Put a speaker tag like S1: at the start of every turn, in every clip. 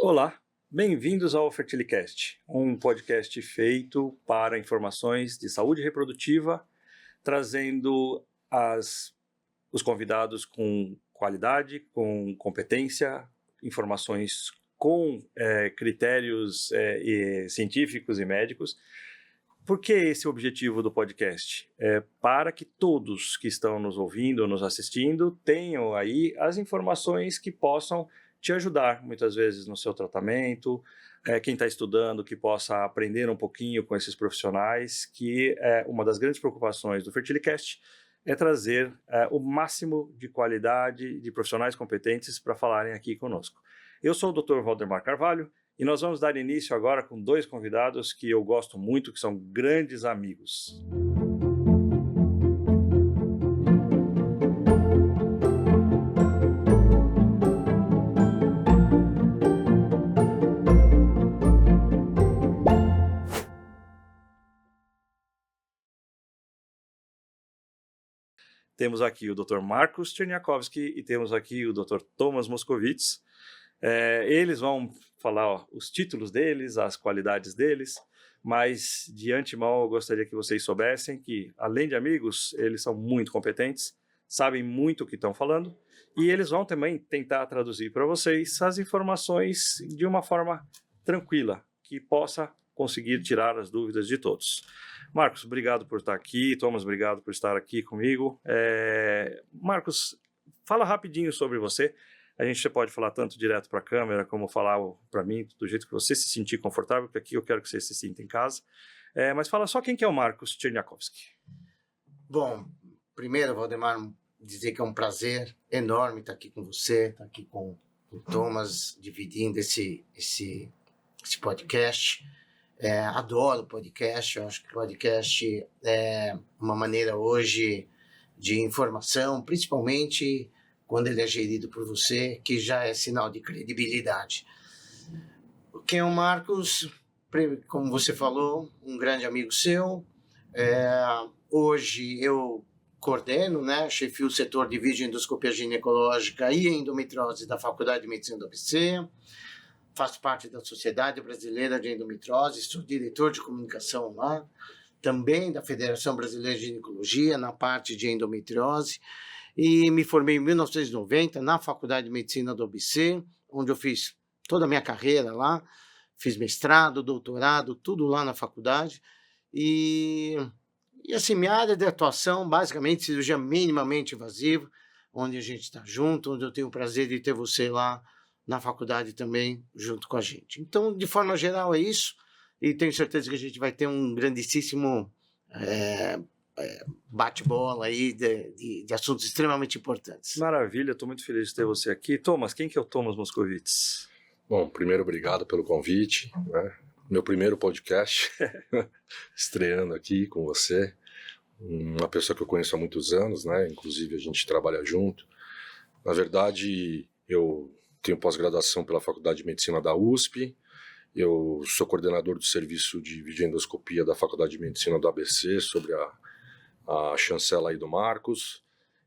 S1: Olá, bem-vindos ao Fertilicast, um podcast feito para informações de saúde reprodutiva, trazendo os convidados com qualidade, com competência, informações com critérios científicos e médicos. Por que esse é o objetivo do podcast? É para que todos que estão nos ouvindo, nos assistindo, tenham aí as informações que possam te ajudar, muitas vezes, no seu tratamento, quem está estudando, que possa aprender um pouquinho com esses profissionais, que uma das grandes preocupações do Fertilicast é trazer o máximo de qualidade de profissionais competentes para falarem aqui conosco. Eu sou o Dr. Valdemar Carvalho, e nós vamos dar início agora com dois convidados que eu gosto muito, que são grandes amigos. Temos aqui o Dr. Marcos Cherniakowski e temos aqui o Dr. Thomas Moscovitz. Eles vão falar os títulos deles, as qualidades deles, mas de antemão eu gostaria que vocês soubessem que, além de amigos, eles são muito competentes, sabem muito o que estão falando, e eles vão também tentar traduzir para vocês as informações de uma forma tranquila, que possa conseguir tirar as dúvidas de todos. Marcos, obrigado por estar aqui. Thomas, obrigado por estar aqui comigo. Marcos, fala rapidinho sobre você. A gente pode falar tanto direto para a câmera, como falar para mim, do jeito que você se sentir confortável, porque aqui eu quero que você se sinta em casa. Mas fala só quem que é o Marcos Cherniakowski.
S2: Bom, primeiro, Valdemar, dizer que é um prazer enorme estar aqui com você, estar aqui com o Thomas, dividindo esse podcast. Adoro o podcast, eu acho que o podcast é uma maneira hoje de informação, principalmente quando ele é gerido por você, que já é sinal de credibilidade. Quem é o Marcos? Como você falou, um grande amigo seu. Hoje eu coordeno, chefio o setor de videoendoscopia ginecológica e endometriose da Faculdade de Medicina do ABC. Faço parte da Sociedade Brasileira de Endometriose, sou diretor de comunicação lá, também da Federação Brasileira de Ginecologia, na parte de endometriose, e me formei em 1990 na Faculdade de Medicina do ABC, onde eu fiz toda a minha carreira lá, fiz mestrado, doutorado, tudo lá na faculdade, e assim, minha área de atuação, basicamente, cirurgia minimamente invasiva, onde a gente está junto, onde eu tenho o prazer de ter você lá na faculdade também, junto com a gente. Então, de forma geral, é isso, e tenho certeza que a gente vai ter um grandíssimo bate-bola aí de assuntos extremamente importantes.
S1: Maravilha, estou muito feliz de ter você aqui. Thomas, quem que é o Thomas Moscovitz?
S3: Bom, primeiro, obrigado pelo convite, Meu primeiro podcast, estreando aqui com você, uma pessoa que eu conheço há muitos anos, Inclusive a gente trabalha junto. Na verdade, eu tenho pós-graduação pela Faculdade de Medicina da USP, eu sou coordenador do serviço de videoendoscopia da Faculdade de Medicina do ABC, sobre a chancela aí do Marcos,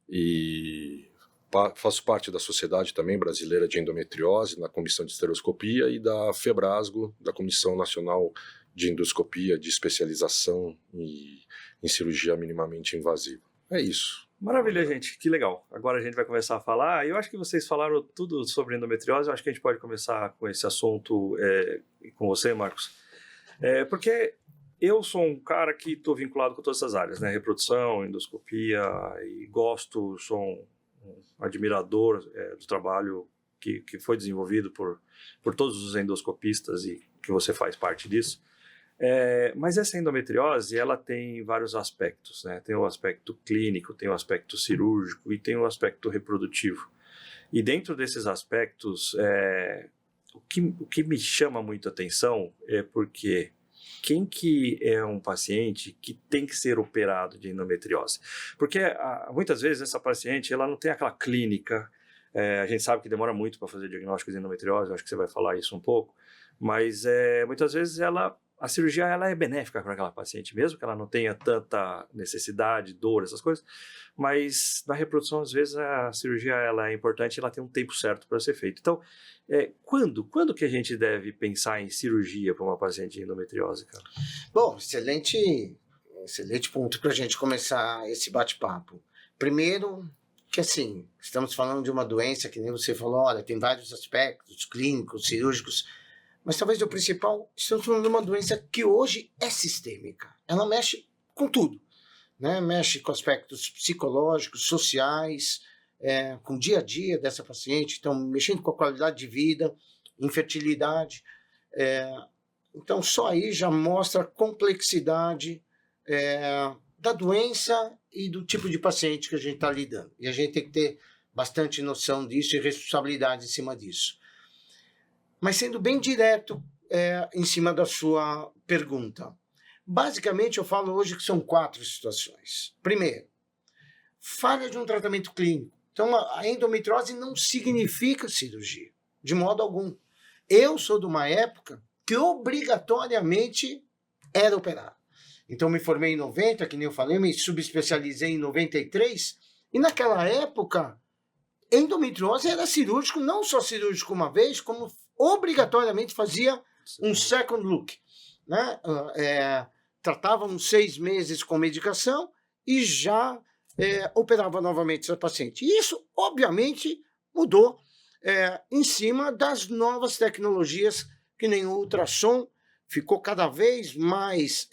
S3: e faço parte da Sociedade também Brasileira de Endometriose, na Comissão de Estereoscopia, e da FEBRASGO, da Comissão Nacional de Endoscopia de Especialização em Cirurgia Minimamente Invasiva. É isso.
S1: Maravilha, gente, que legal. Agora a gente vai começar a falar. Eu acho que vocês falaram tudo sobre endometriose. Eu acho que a gente pode começar com esse assunto com você, Marcos. Porque eu sou um cara que estou vinculado com todas essas áreas, Reprodução, endoscopia, e sou um admirador do trabalho que foi desenvolvido por todos os endoscopistas e que você faz parte disso. Mas essa endometriose, ela tem vários aspectos, Tem o aspecto clínico, tem o aspecto cirúrgico e tem o aspecto reprodutivo. E dentro desses aspectos, o que me chama muito a atenção é porque quem que é um paciente que tem que ser operado de endometriose? Porque muitas vezes essa paciente ela não tem aquela clínica, a gente sabe que demora muito para fazer diagnóstico de endometriose, acho que você vai falar isso um pouco, mas muitas vezes ela a cirurgia ela é benéfica para aquela paciente, mesmo que ela não tenha tanta necessidade, dor, essas coisas, mas na reprodução, às vezes, a cirurgia ela é importante e ela tem um tempo certo para ser feita. Então, quando que a gente deve pensar em cirurgia para uma paciente de endometriose, cara?
S2: Bom, excelente ponto para a gente começar esse bate-papo. Primeiro, que assim, estamos falando de uma doença que nem você falou, olha, tem vários aspectos clínicos, cirúrgicos, mas talvez o principal, estamos falando de uma doença que hoje é sistêmica. Ela mexe com tudo, né? Mexe com aspectos psicológicos, sociais, com o dia a dia dessa paciente, então mexendo com a qualidade de vida, infertilidade. Então só aí já mostra a complexidade da doença e do tipo de paciente que a gente está lidando. E a gente tem que ter bastante noção disso e responsabilidade em cima disso. Mas sendo bem direto em cima da sua pergunta. Basicamente, eu falo hoje que são 4 situações. Primeiro, falha de um tratamento clínico. Então, a endometriose não significa cirurgia, de modo algum. Eu sou de uma época que obrigatoriamente era operar. Então, me formei em 90, que nem eu falei, me subespecializei em 93, e naquela época, endometriose era cirúrgico, não só cirúrgico uma vez, como obrigatoriamente fazia um second look, né? Tratava 6 meses com medicação e já operava novamente essa paciente. E isso, obviamente, mudou em cima das novas tecnologias, que nem o ultrassom ficou cada vez mais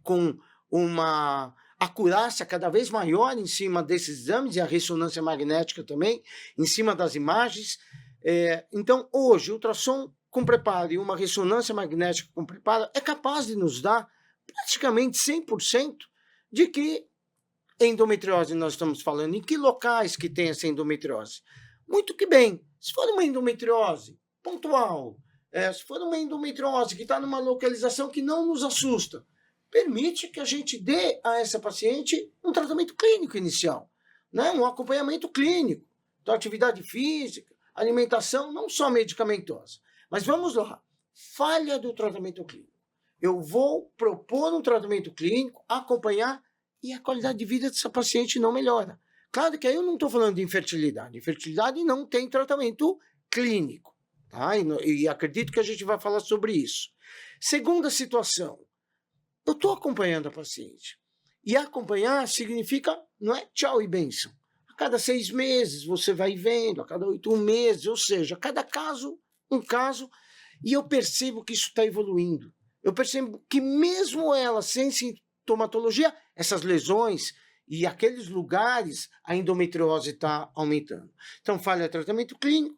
S2: com uma acurácia cada vez maior em cima desses exames, e a ressonância magnética também, em cima das imagens. Então, hoje, o ultrassom com preparo e uma ressonância magnética com preparo é capaz de nos dar praticamente 100% de que endometriose nós estamos falando, em que locais que tem essa endometriose. Muito que bem, se for uma endometriose pontual, se for uma endometriose que está numa localização que não nos assusta, permite que a gente dê a essa paciente um tratamento clínico inicial, né? Um acompanhamento clínico, então atividade física, alimentação, não só medicamentosa. Mas vamos lá, falha do tratamento clínico. Eu vou propor um tratamento clínico, acompanhar, e a qualidade de vida dessa paciente não melhora. Claro que aí eu não estou falando de infertilidade. Infertilidade não tem tratamento clínico, tá? E acredito que a gente vai falar sobre isso. Segunda situação, eu estou acompanhando a paciente. E acompanhar significa, não é tchau e bênção. A cada 6 meses você vai vendo, a cada 8 meses, ou seja, cada caso, um caso, e eu percebo que isso está evoluindo. Eu percebo que mesmo ela sem sintomatologia, essas lesões e aqueles lugares, a endometriose está aumentando. Então, falha de tratamento clínico,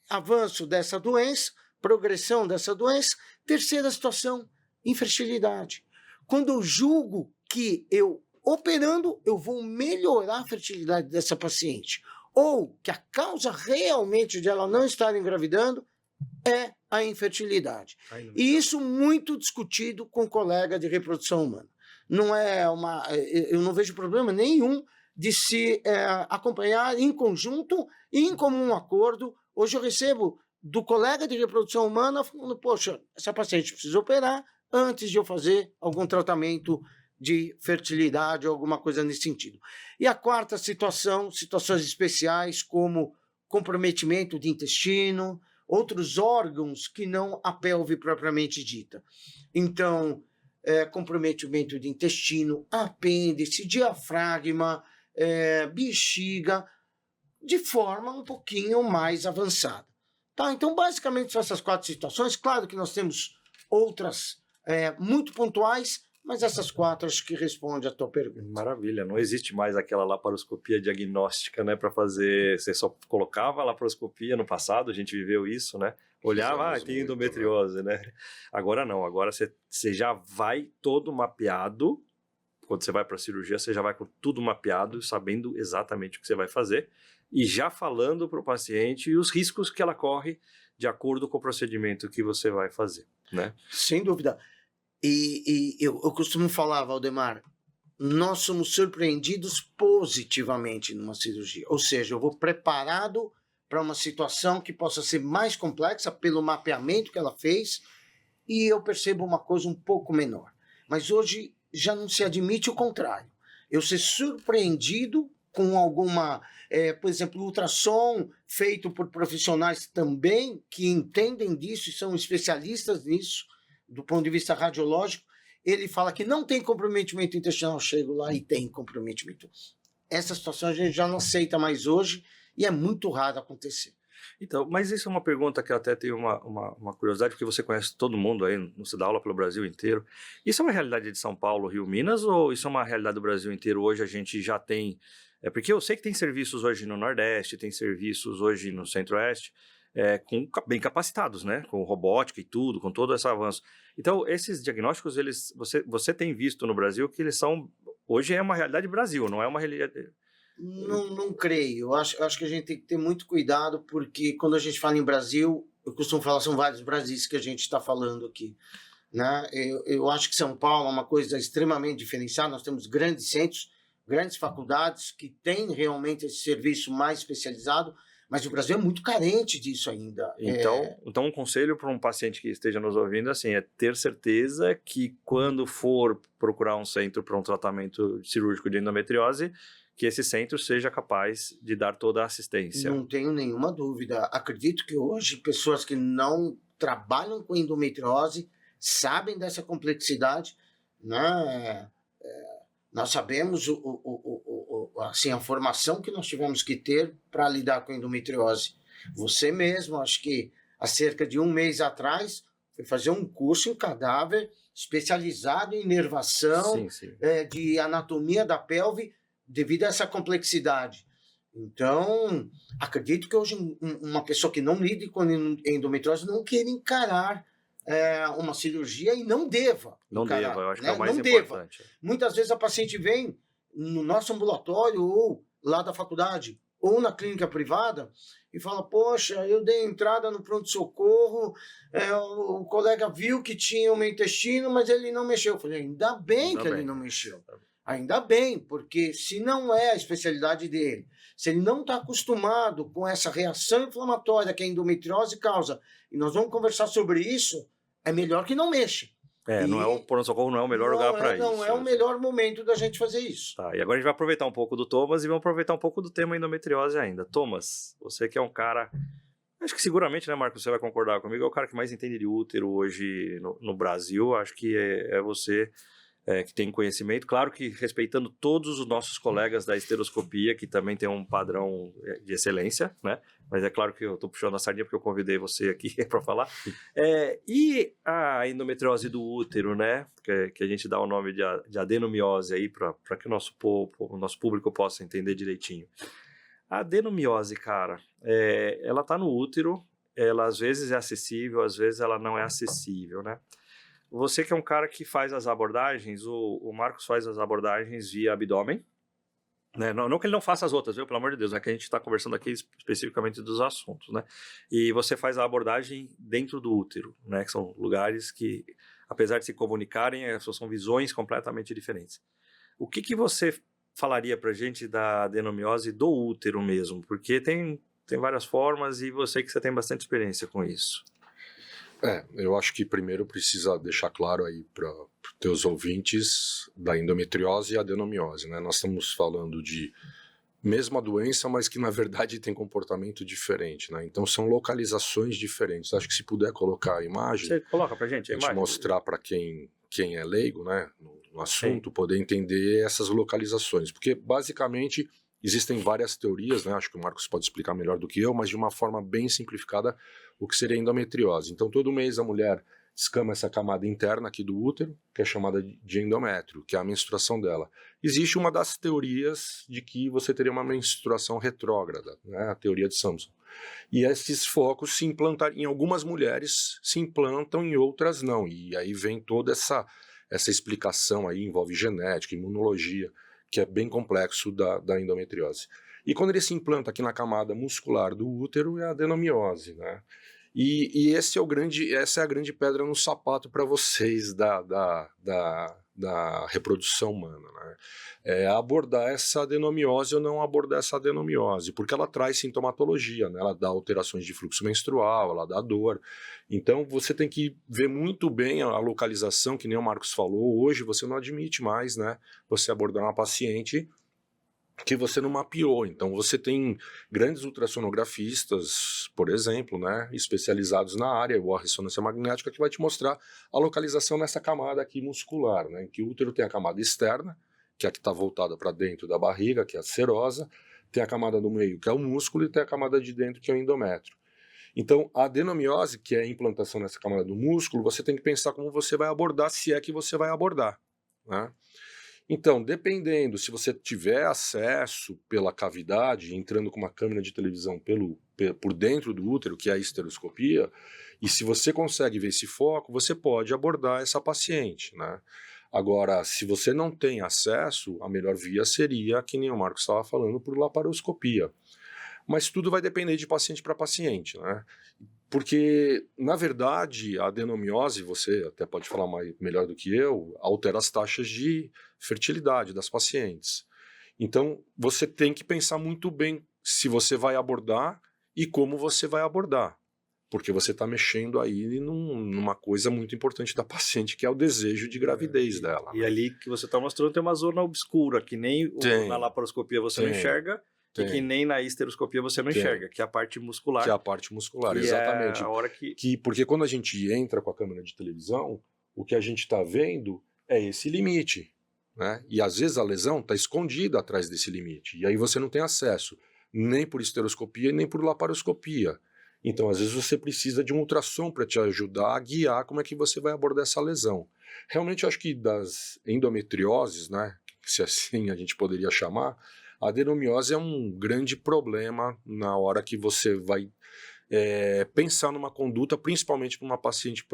S2: avanço dessa doença, progressão dessa doença. Terceira situação, infertilidade. Quando eu julgo que eu, operando, eu vou melhorar a fertilidade dessa paciente, ou que a causa realmente de ela não estar engravidando é a infertilidade. E isso muito discutido com colega de reprodução humana. Eu não vejo problema nenhum de se acompanhar em conjunto e em comum acordo. Hoje eu recebo do colega de reprodução humana falando, poxa, essa paciente precisa operar antes de eu fazer algum tratamento de fertilidade ou alguma coisa nesse sentido. E a quarta situação, situações especiais como comprometimento de intestino, outros órgãos que não a pelve propriamente dita. Então, comprometimento de intestino, apêndice, diafragma, bexiga, de forma um pouquinho mais avançada. Tá? Então, basicamente, são essas 4 situações. Claro que nós temos outras muito pontuais, mas essas 4 acho que respondem a tua pergunta.
S1: Maravilha, não existe mais aquela laparoscopia diagnóstica, né, para fazer, você só colocava a laparoscopia no passado, a gente viveu isso, né, olhava, tem endometriose, né, agora não, agora você já vai todo mapeado, quando você vai para a cirurgia, você já vai com tudo mapeado, sabendo exatamente o que você vai fazer, e já falando para o paciente os riscos que ela corre de acordo com o procedimento que você vai fazer, né.
S2: Sem dúvida. E eu costumo falar, Valdemar, nós somos surpreendidos positivamente numa cirurgia. Ou seja, eu vou preparado para uma situação que possa ser mais complexa pelo mapeamento que ela fez e eu percebo uma coisa um pouco menor. Mas hoje já não se admite o contrário. Eu ser surpreendido com alguma, por exemplo, ultrassom feito por profissionais também que entendem disso e são especialistas nisso, do ponto de vista radiológico, ele fala que não tem comprometimento intestinal, eu chego lá e tem comprometimento. Essa situação a gente já não aceita mais hoje e é muito raro acontecer.
S1: Então, mas isso é uma pergunta que eu até tenho uma curiosidade, porque você conhece todo mundo aí, você dá aula pelo Brasil inteiro. Isso é uma realidade de São Paulo, Rio, Minas, ou isso é uma realidade do Brasil inteiro? Hoje a gente já tem... porque eu sei que tem serviços hoje no Nordeste, tem serviços hoje no Centro-Oeste, bem capacitados, né? Com robótica e tudo, com todo esse avanço. Então, esses diagnósticos, você tem visto no Brasil que eles são... Hoje é uma realidade Brasil, não é uma realidade...
S2: Não creio. Eu acho que a gente tem que ter muito cuidado, porque quando a gente fala em Brasil, eu costumo falar, são vários Brasis que a gente está falando aqui. Né? Eu acho que São Paulo é uma coisa extremamente diferenciada, nós temos grandes centros, grandes faculdades que têm realmente esse serviço mais especializado, mas o Brasil é muito carente disso ainda.
S1: Então um conselho para um paciente que esteja nos ouvindo assim, é ter certeza que quando for procurar um centro para um tratamento cirúrgico de endometriose, que esse centro seja capaz de dar toda a assistência.
S2: Não tenho nenhuma dúvida. Acredito que hoje pessoas que não trabalham com endometriose sabem dessa complexidade, né? Nós sabemos assim, a formação que nós tivemos que ter para lidar com endometriose. Você mesmo, acho que há cerca de 1 mês atrás, foi fazer um curso em cadáver especializado em inervação, de anatomia da pelve, devido a essa complexidade. Então, acredito que hoje uma pessoa que não lide com endometriose não queira encarar uma cirurgia e não deva.
S1: Não
S2: encarar,
S1: deva, eu acho
S2: né?
S1: que é o mais
S2: não
S1: importante.
S2: Deva. Muitas vezes a paciente vem no nosso ambulatório ou lá da faculdade ou na clínica privada e fala, poxa, eu dei entrada no pronto-socorro, o colega viu que tinha o meu intestino, mas ele não mexeu. Eu falei, ainda bem que ele não mexeu. Ainda bem, porque se não é a especialidade dele, se ele não está acostumado com essa reação inflamatória que a endometriose causa, e nós vamos conversar sobre isso, é melhor que não mexa.
S1: O pronto-socorro não é o melhor lugar para isso.
S2: Não é o melhor momento da gente fazer isso.
S1: Tá, e agora a gente vai aproveitar um pouco do Thomas e vamos aproveitar um pouco do tema endometriose ainda. Thomas, você que é um cara... Acho que seguramente, né, Marcos, você vai concordar comigo, é o cara que mais entende de útero hoje no Brasil. Acho que é você... que tem conhecimento, claro que respeitando todos os nossos colegas da esteroscopia, que também tem um padrão de excelência, né? Mas é claro que eu estou puxando a sardinha porque eu convidei você aqui para falar. E a endometriose do útero, né? Que a gente dá o nome de adenomiose aí para que o nosso público possa entender direitinho. A adenomiose, cara, ela está no útero, ela às vezes é acessível, às vezes ela não é acessível, né? Você que é um cara que faz as abordagens, o Marcos faz as abordagens via abdômen, né? Não que ele não faça as outras, viu? Pelo amor de Deus, é que a gente está conversando aqui especificamente dos assuntos, né? E você faz a abordagem dentro do útero, né? Que são lugares que, apesar de se comunicarem, são visões completamente diferentes. O que você falaria pra gente da adenomiose do útero mesmo? Porque tem várias formas e você tem bastante experiência com isso.
S3: Eu acho que primeiro precisa deixar claro aí para os teus ouvintes da endometriose e adenomiose, né? Nós estamos falando de mesma doença, mas que na verdade tem comportamento diferente, né? Então são localizações diferentes. Acho que se puder colocar a imagem...
S1: Você coloca pra gente a imagem?
S3: Mostrar para quem é leigo, né, no assunto, poder entender essas localizações. Porque basicamente... Existem várias teorias, né? Acho que o Marcos pode explicar melhor do que eu, mas de uma forma bem simplificada o que seria endometriose. Então, todo mês a mulher escama essa camada interna aqui do útero, que é chamada de endométrio, que é a menstruação dela. Existe uma das teorias de que você teria uma menstruação retrógrada, né? A teoria de Samson. E esses focos se implantam, em algumas mulheres se implantam, em outras não. E aí vem toda essa explicação aí, envolve genética, imunologia, que é bem complexo da endometriose. E quando ele se implanta aqui na camada muscular do útero, é a adenomiose, né? E essa é a grande pedra no sapato para vocês da da reprodução humana, né? É abordar essa adenomiose ou não abordar essa adenomiose, porque ela traz sintomatologia, né? Ela dá alterações de fluxo menstrual, ela dá dor. Então você tem que ver muito bem a localização, que nem o Marcos falou. Hoje você não admite mais, né, você abordar uma paciente que você não mapeou. Então você tem grandes ultrassonografistas, por exemplo, né, especializados na área, ou a ressonância magnética, que vai te mostrar a localização nessa camada aqui muscular, né, em que o útero tem a camada externa, que é a que está voltada para dentro da barriga, que é a serosa, tem a camada do meio, que é o músculo, e tem a camada de dentro, que é o endométrio. Então, a adenomiose, que é a implantação nessa camada do músculo, você tem que pensar como você vai abordar, se é que você vai abordar, né? Então, dependendo, se você tiver acesso pela cavidade, entrando com uma câmera de televisão por dentro do útero, que é a esteroscopia, e se você consegue ver esse foco, você pode abordar essa paciente, né? Agora, se você não tem acesso, a melhor via seria, que nem o Marcos estava falando, por laparoscopia. Mas tudo vai depender de paciente para paciente, né? Porque, na verdade, a adenomiose, você até pode falar melhor do que eu, altera as taxas de fertilidade das pacientes. Então, você tem que pensar muito bem se você vai abordar e como você vai abordar. Porque você está mexendo aí numa coisa muito importante da paciente, que é o desejo de gravidez dela.
S1: E ali que você está mostrando tem uma zona obscura, que nem na laparoscopia você não enxerga, e que nem na esteroscopia você não enxerga, que é a parte muscular.
S3: Que é a parte muscular, exatamente.
S1: É a hora
S3: porque quando a gente entra com a câmera de televisão, o que a gente está vendo é esse limite, né? E às vezes a lesão está escondida atrás desse limite, e aí você não tem acesso nem por esteroscopia nem por laparoscopia. Então, às vezes você precisa de um ultrassom para te ajudar a guiar como é que você vai abordar essa lesão. Realmente, eu acho que das endometrioses, né, se assim a gente poderia chamar, a adenomiose é um grande problema na hora que você vai pensar numa conduta, principalmente para uma paciente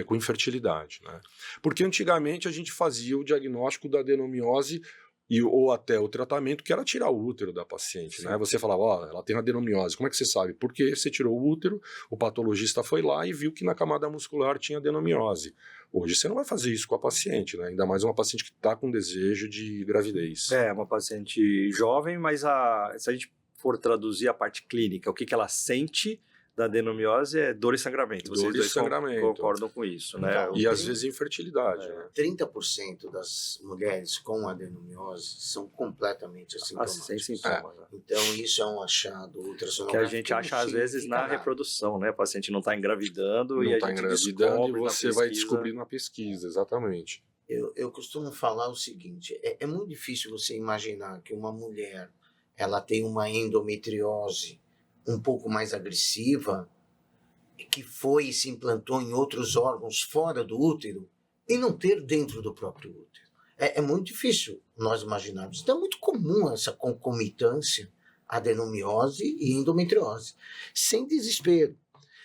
S3: com infertilidade, né? Porque antigamente a gente fazia o diagnóstico da adenomiose ou até o tratamento, que era tirar o útero da paciente, né? Você falava, ela tem adenomiose, como é que você sabe? Porque você tirou o útero, o patologista foi lá e viu que na camada muscular tinha adenomiose. Hoje você não vai fazer isso com a paciente, né? Ainda mais uma paciente que está com desejo de gravidez.
S1: É, uma paciente jovem, mas se a gente for traduzir a parte clínica, o que ela sente da adenomiose é dor e sangramento. Vocês dois concordam com isso, né?
S2: Então,
S3: e às vezes infertilidade. Né?
S2: 30% das mulheres com adenomiose são completamente assintomáticas.
S1: Sem sintomas.
S2: Então isso é um achado ultrassonográfico.
S1: Que a gente acha às vezes na reprodução, né? O paciente não está engravidando
S3: não
S1: e a
S3: tá
S1: gente
S3: engravidando
S1: descobre
S3: e você vai descobrir na pesquisa, exatamente.
S2: Eu costumo falar o seguinte, é muito difícil você imaginar que uma mulher ela tem uma endometriose um pouco mais agressiva, que foi e se implantou em outros órgãos fora do útero, e não ter dentro do próprio útero. É muito difícil nós imaginarmos. Então é muito comum essa concomitância, adenomiose e endometriose. Sem desespero.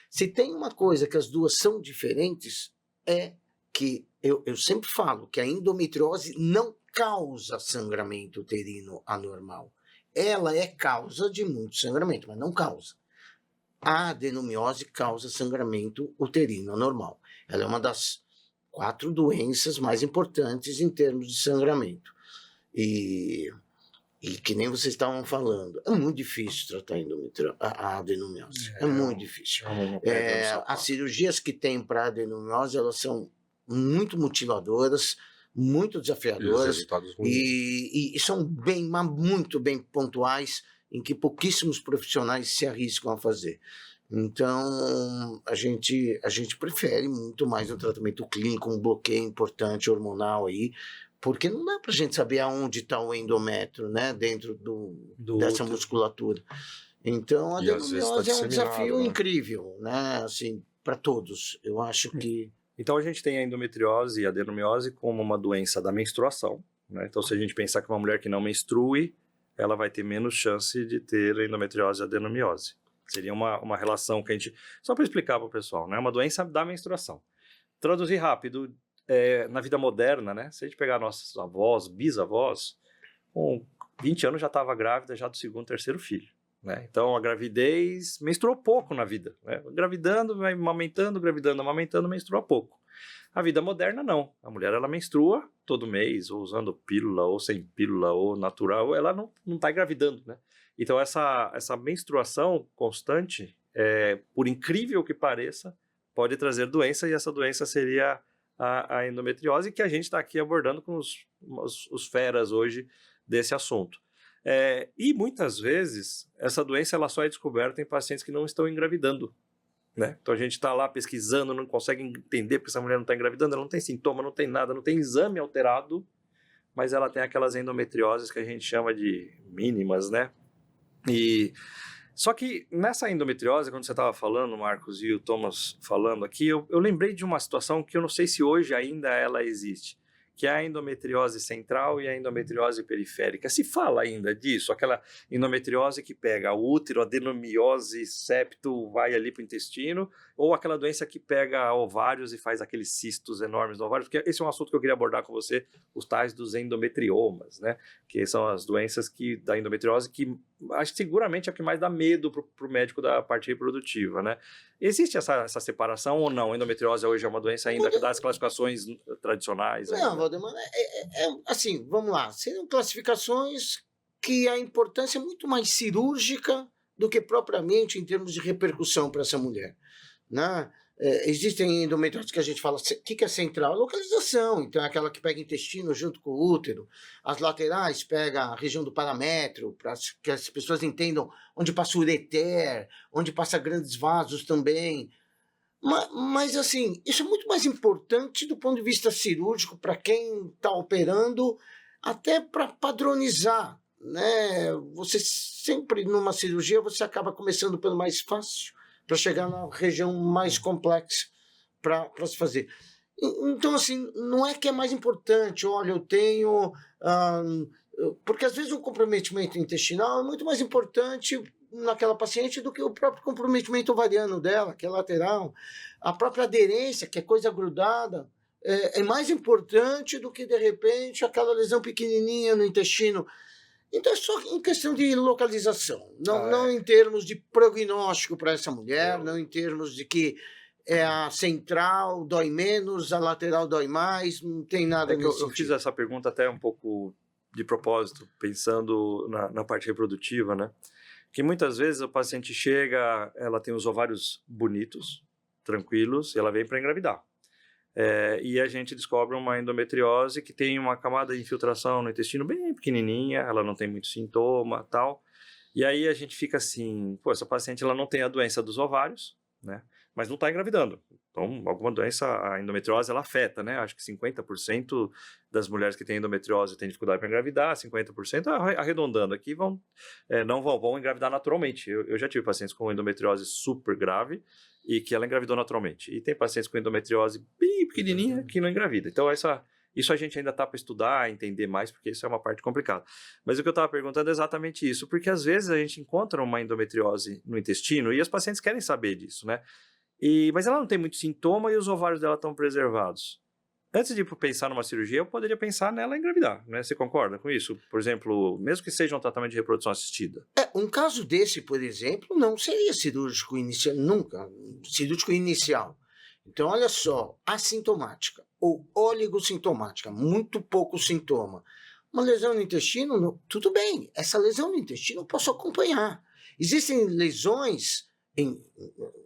S2: Se tem uma coisa que as duas são diferentes, é que eu sempre falo que a endometriose não causa sangramento uterino anormal. Ela é causa de muito sangramento, mas não causa. A adenomiose causa sangramento uterino anormal. Ela é uma das 4 doenças mais importantes em termos de sangramento. E que nem vocês estavam falando, é muito difícil tratar a adenomiose. É muito difícil. As cirurgias que tem para adenomiose, elas são muito mutiladoras, muito desafiadoras e são muito bem pontuais, em que pouquíssimos profissionais se arriscam a fazer. Então, a gente prefere muito mais o tratamento clínico, um bloqueio importante hormonal aí, porque não dá para a gente saber aonde está o endométrio, né, dentro dessa musculatura. Então, a adenomiose é um desafio incrível, né, assim, para todos. Eu acho que...
S1: Então, a gente tem a endometriose e a adenomiose como uma doença da menstruação, né? Então, se a gente pensar que uma mulher que não menstrue, ela vai ter menos chance de ter endometriose e adenomiose. Seria uma relação que a gente... Só para explicar para o pessoal, né? Uma doença da menstruação. Traduzir rápido, na vida moderna, né? Se a gente pegar nossos avós, bisavós, com 20 anos já estava grávida já do 2º, 3º filho. né? Então, a gravidez menstruou pouco na vida, né? Engravidando, vai amamentando, gravidando, amamentando, menstrua pouco. A vida moderna, não. A mulher, ela menstrua todo mês, ou usando pílula, ou sem pílula, ou natural, ela não está engravidando, né? Então, essa menstruação constante, por incrível que pareça, pode trazer doença, e essa doença seria a endometriose, que a gente está aqui abordando com os feras hoje desse assunto. E muitas vezes, essa doença ela só é descoberta em pacientes que não estão engravidando, né? Então a gente está lá pesquisando, não consegue entender porque essa mulher não está engravidando, ela não tem sintoma, não tem nada, não tem exame alterado, mas ela tem aquelas endometrioses que a gente chama de mínimas, né? Só que nessa endometriose, quando você estava falando, Marcos, e o Thomas falando aqui, eu lembrei de uma situação que eu não sei se hoje ainda ela existe, que é a endometriose central e a endometriose periférica. Se fala ainda disso, aquela endometriose que pega o útero, adenomiose, septo, vai ali para o intestino, ou aquela doença que pega ovários e faz aqueles cistos enormes no ovário, porque esse é um assunto que eu queria abordar com você, os tais dos endometriomas, né? Que são as doenças da endometriose que acho que seguramente é o que mais dá medo para o médico da parte reprodutiva, né? Existe essa separação ou não? A endometriose hoje é uma doença ainda que dá as classificações tradicionais?
S2: Não, Valdemar, assim, vamos lá. Seriam classificações que a importância é muito mais cirúrgica do que propriamente em termos de repercussão para essa mulher, né? Existem endometrioses que a gente fala, o que é central? Localização, então é aquela que pega intestino junto com o útero. As laterais pega a região do paramétrio, para que as pessoas entendam onde passa o ureter, onde passa grandes vasos também. Mas assim, isso é muito mais importante do ponto de vista cirúrgico para quem está operando, até para padronizar, né? Você sempre, numa cirurgia, você acaba começando pelo mais fácil, para chegar na região mais complexa para se fazer. Então, assim, não é que é mais importante, olha, eu tenho... porque às vezes o comprometimento intestinal é muito mais importante naquela paciente do que o próprio comprometimento ovariano dela, que é lateral. A própria aderência, que é coisa grudada, é mais importante do que, de repente, aquela lesão pequenininha no intestino. Então é só em questão de localização, não em termos de prognóstico para essa mulher, não em termos de que a central dói menos, a lateral dói mais, não tem nada nesse sentido.
S1: Eu fiz essa pergunta até um pouco de propósito, pensando na parte reprodutiva, né? Que muitas vezes o paciente chega, ela tem os ovários bonitos, tranquilos, e ela vem para engravidar. E a gente descobre uma endometriose que tem uma camada de infiltração no intestino bem pequenininha, ela não tem muito sintoma, tal. E aí a gente fica assim, pô, essa paciente ela não tem a doença dos ovários, né? Mas não está engravidando. Então, alguma doença, a endometriose, ela afeta, né? Acho que 50% das mulheres que têm endometriose têm dificuldade para engravidar, 50%, arredondando aqui, não vão engravidar naturalmente. Eu já tive pacientes com endometriose super grave e que ela engravidou naturalmente. E tem pacientes com endometriose bem pequenininha que não engravida. Então, isso a gente ainda está para estudar, entender mais, porque isso é uma parte complicada. Mas o que eu estava perguntando é exatamente isso, porque às vezes a gente encontra uma endometriose no intestino e as pacientes querem saber disso, né? Mas ela não tem muito sintoma e os ovários dela estão preservados. Antes de pensar numa cirurgia, eu poderia pensar nela engravidar, né? Você concorda com isso? Por exemplo, mesmo que seja um tratamento de reprodução assistida.
S2: Um caso desse, por exemplo, não seria cirúrgico inicial, nunca. Cirúrgico inicial. Então, olha só, assintomática ou oligossintomática, muito pouco sintoma. Uma lesão no intestino, tudo bem, essa lesão no intestino eu posso acompanhar. Existem lesões,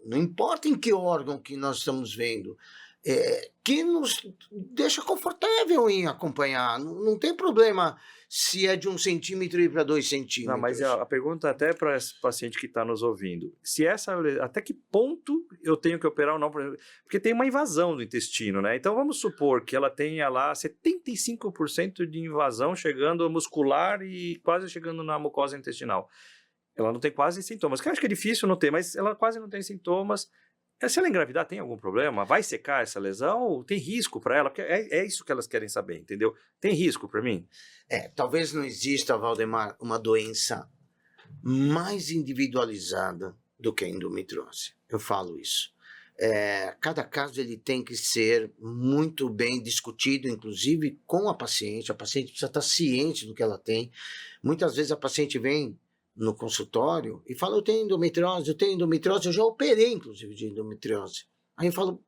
S2: não importa em que órgão que nós estamos vendo, que nos deixa confortável em acompanhar. Não tem problema se é de 1 centímetro ir para 2 centímetros.
S1: Não, mas a pergunta até para esse paciente que está nos ouvindo, até que ponto eu tenho que operar ou não? Porque tem uma invasão do intestino, né? Então vamos supor que ela tenha lá 75% de invasão chegando muscular e quase chegando na mucosa intestinal. Ela não tem quase sintomas, que eu acho que é difícil não ter, mas ela quase não tem sintomas. Se ela engravidar, tem algum problema? Vai secar essa lesão? Tem risco para ela? Porque é isso que elas querem saber, entendeu? Tem risco para mim?
S2: Talvez não exista, Valdemar, uma doença mais individualizada do que a endometriose. Eu falo isso. Cada caso ele tem que ser muito bem discutido, inclusive com a paciente. A paciente precisa estar ciente do que ela tem. Muitas vezes a paciente vem no consultório e fala, eu tenho endometriose, eu já operei, inclusive, de endometriose. Aí eu falo,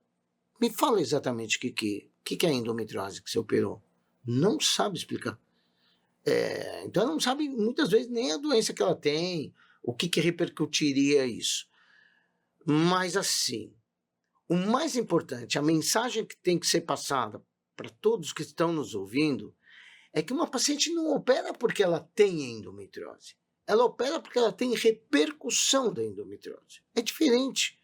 S2: me fala exatamente o que é a endometriose que você operou. Não sabe explicar. Então, não sabe, muitas vezes, nem a doença que ela tem, o que repercutiria isso. Mas, assim, o mais importante, a mensagem que tem que ser passada para todos que estão nos ouvindo, é que uma paciente não opera porque ela tem endometriose. Ela opera porque ela tem repercussão da endometriose. É diferente.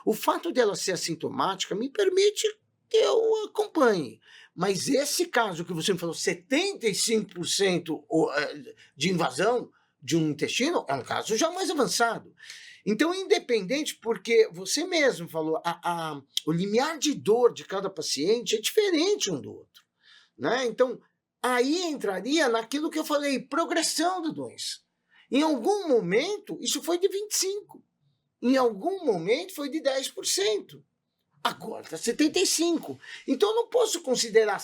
S2: O fato dela ser assintomática me permite que eu acompanhe. Mas esse caso que você me falou, 75% de invasão de um intestino, é um caso já mais avançado. Então, independente, porque você mesmo falou, o limiar de dor de cada paciente é diferente um do outro. Né? Então, aí entraria naquilo que eu falei, progressão da doença. Em algum momento, isso foi de 25%. Em algum momento, foi de 10%. Agora está 75%. Então, eu não posso considerar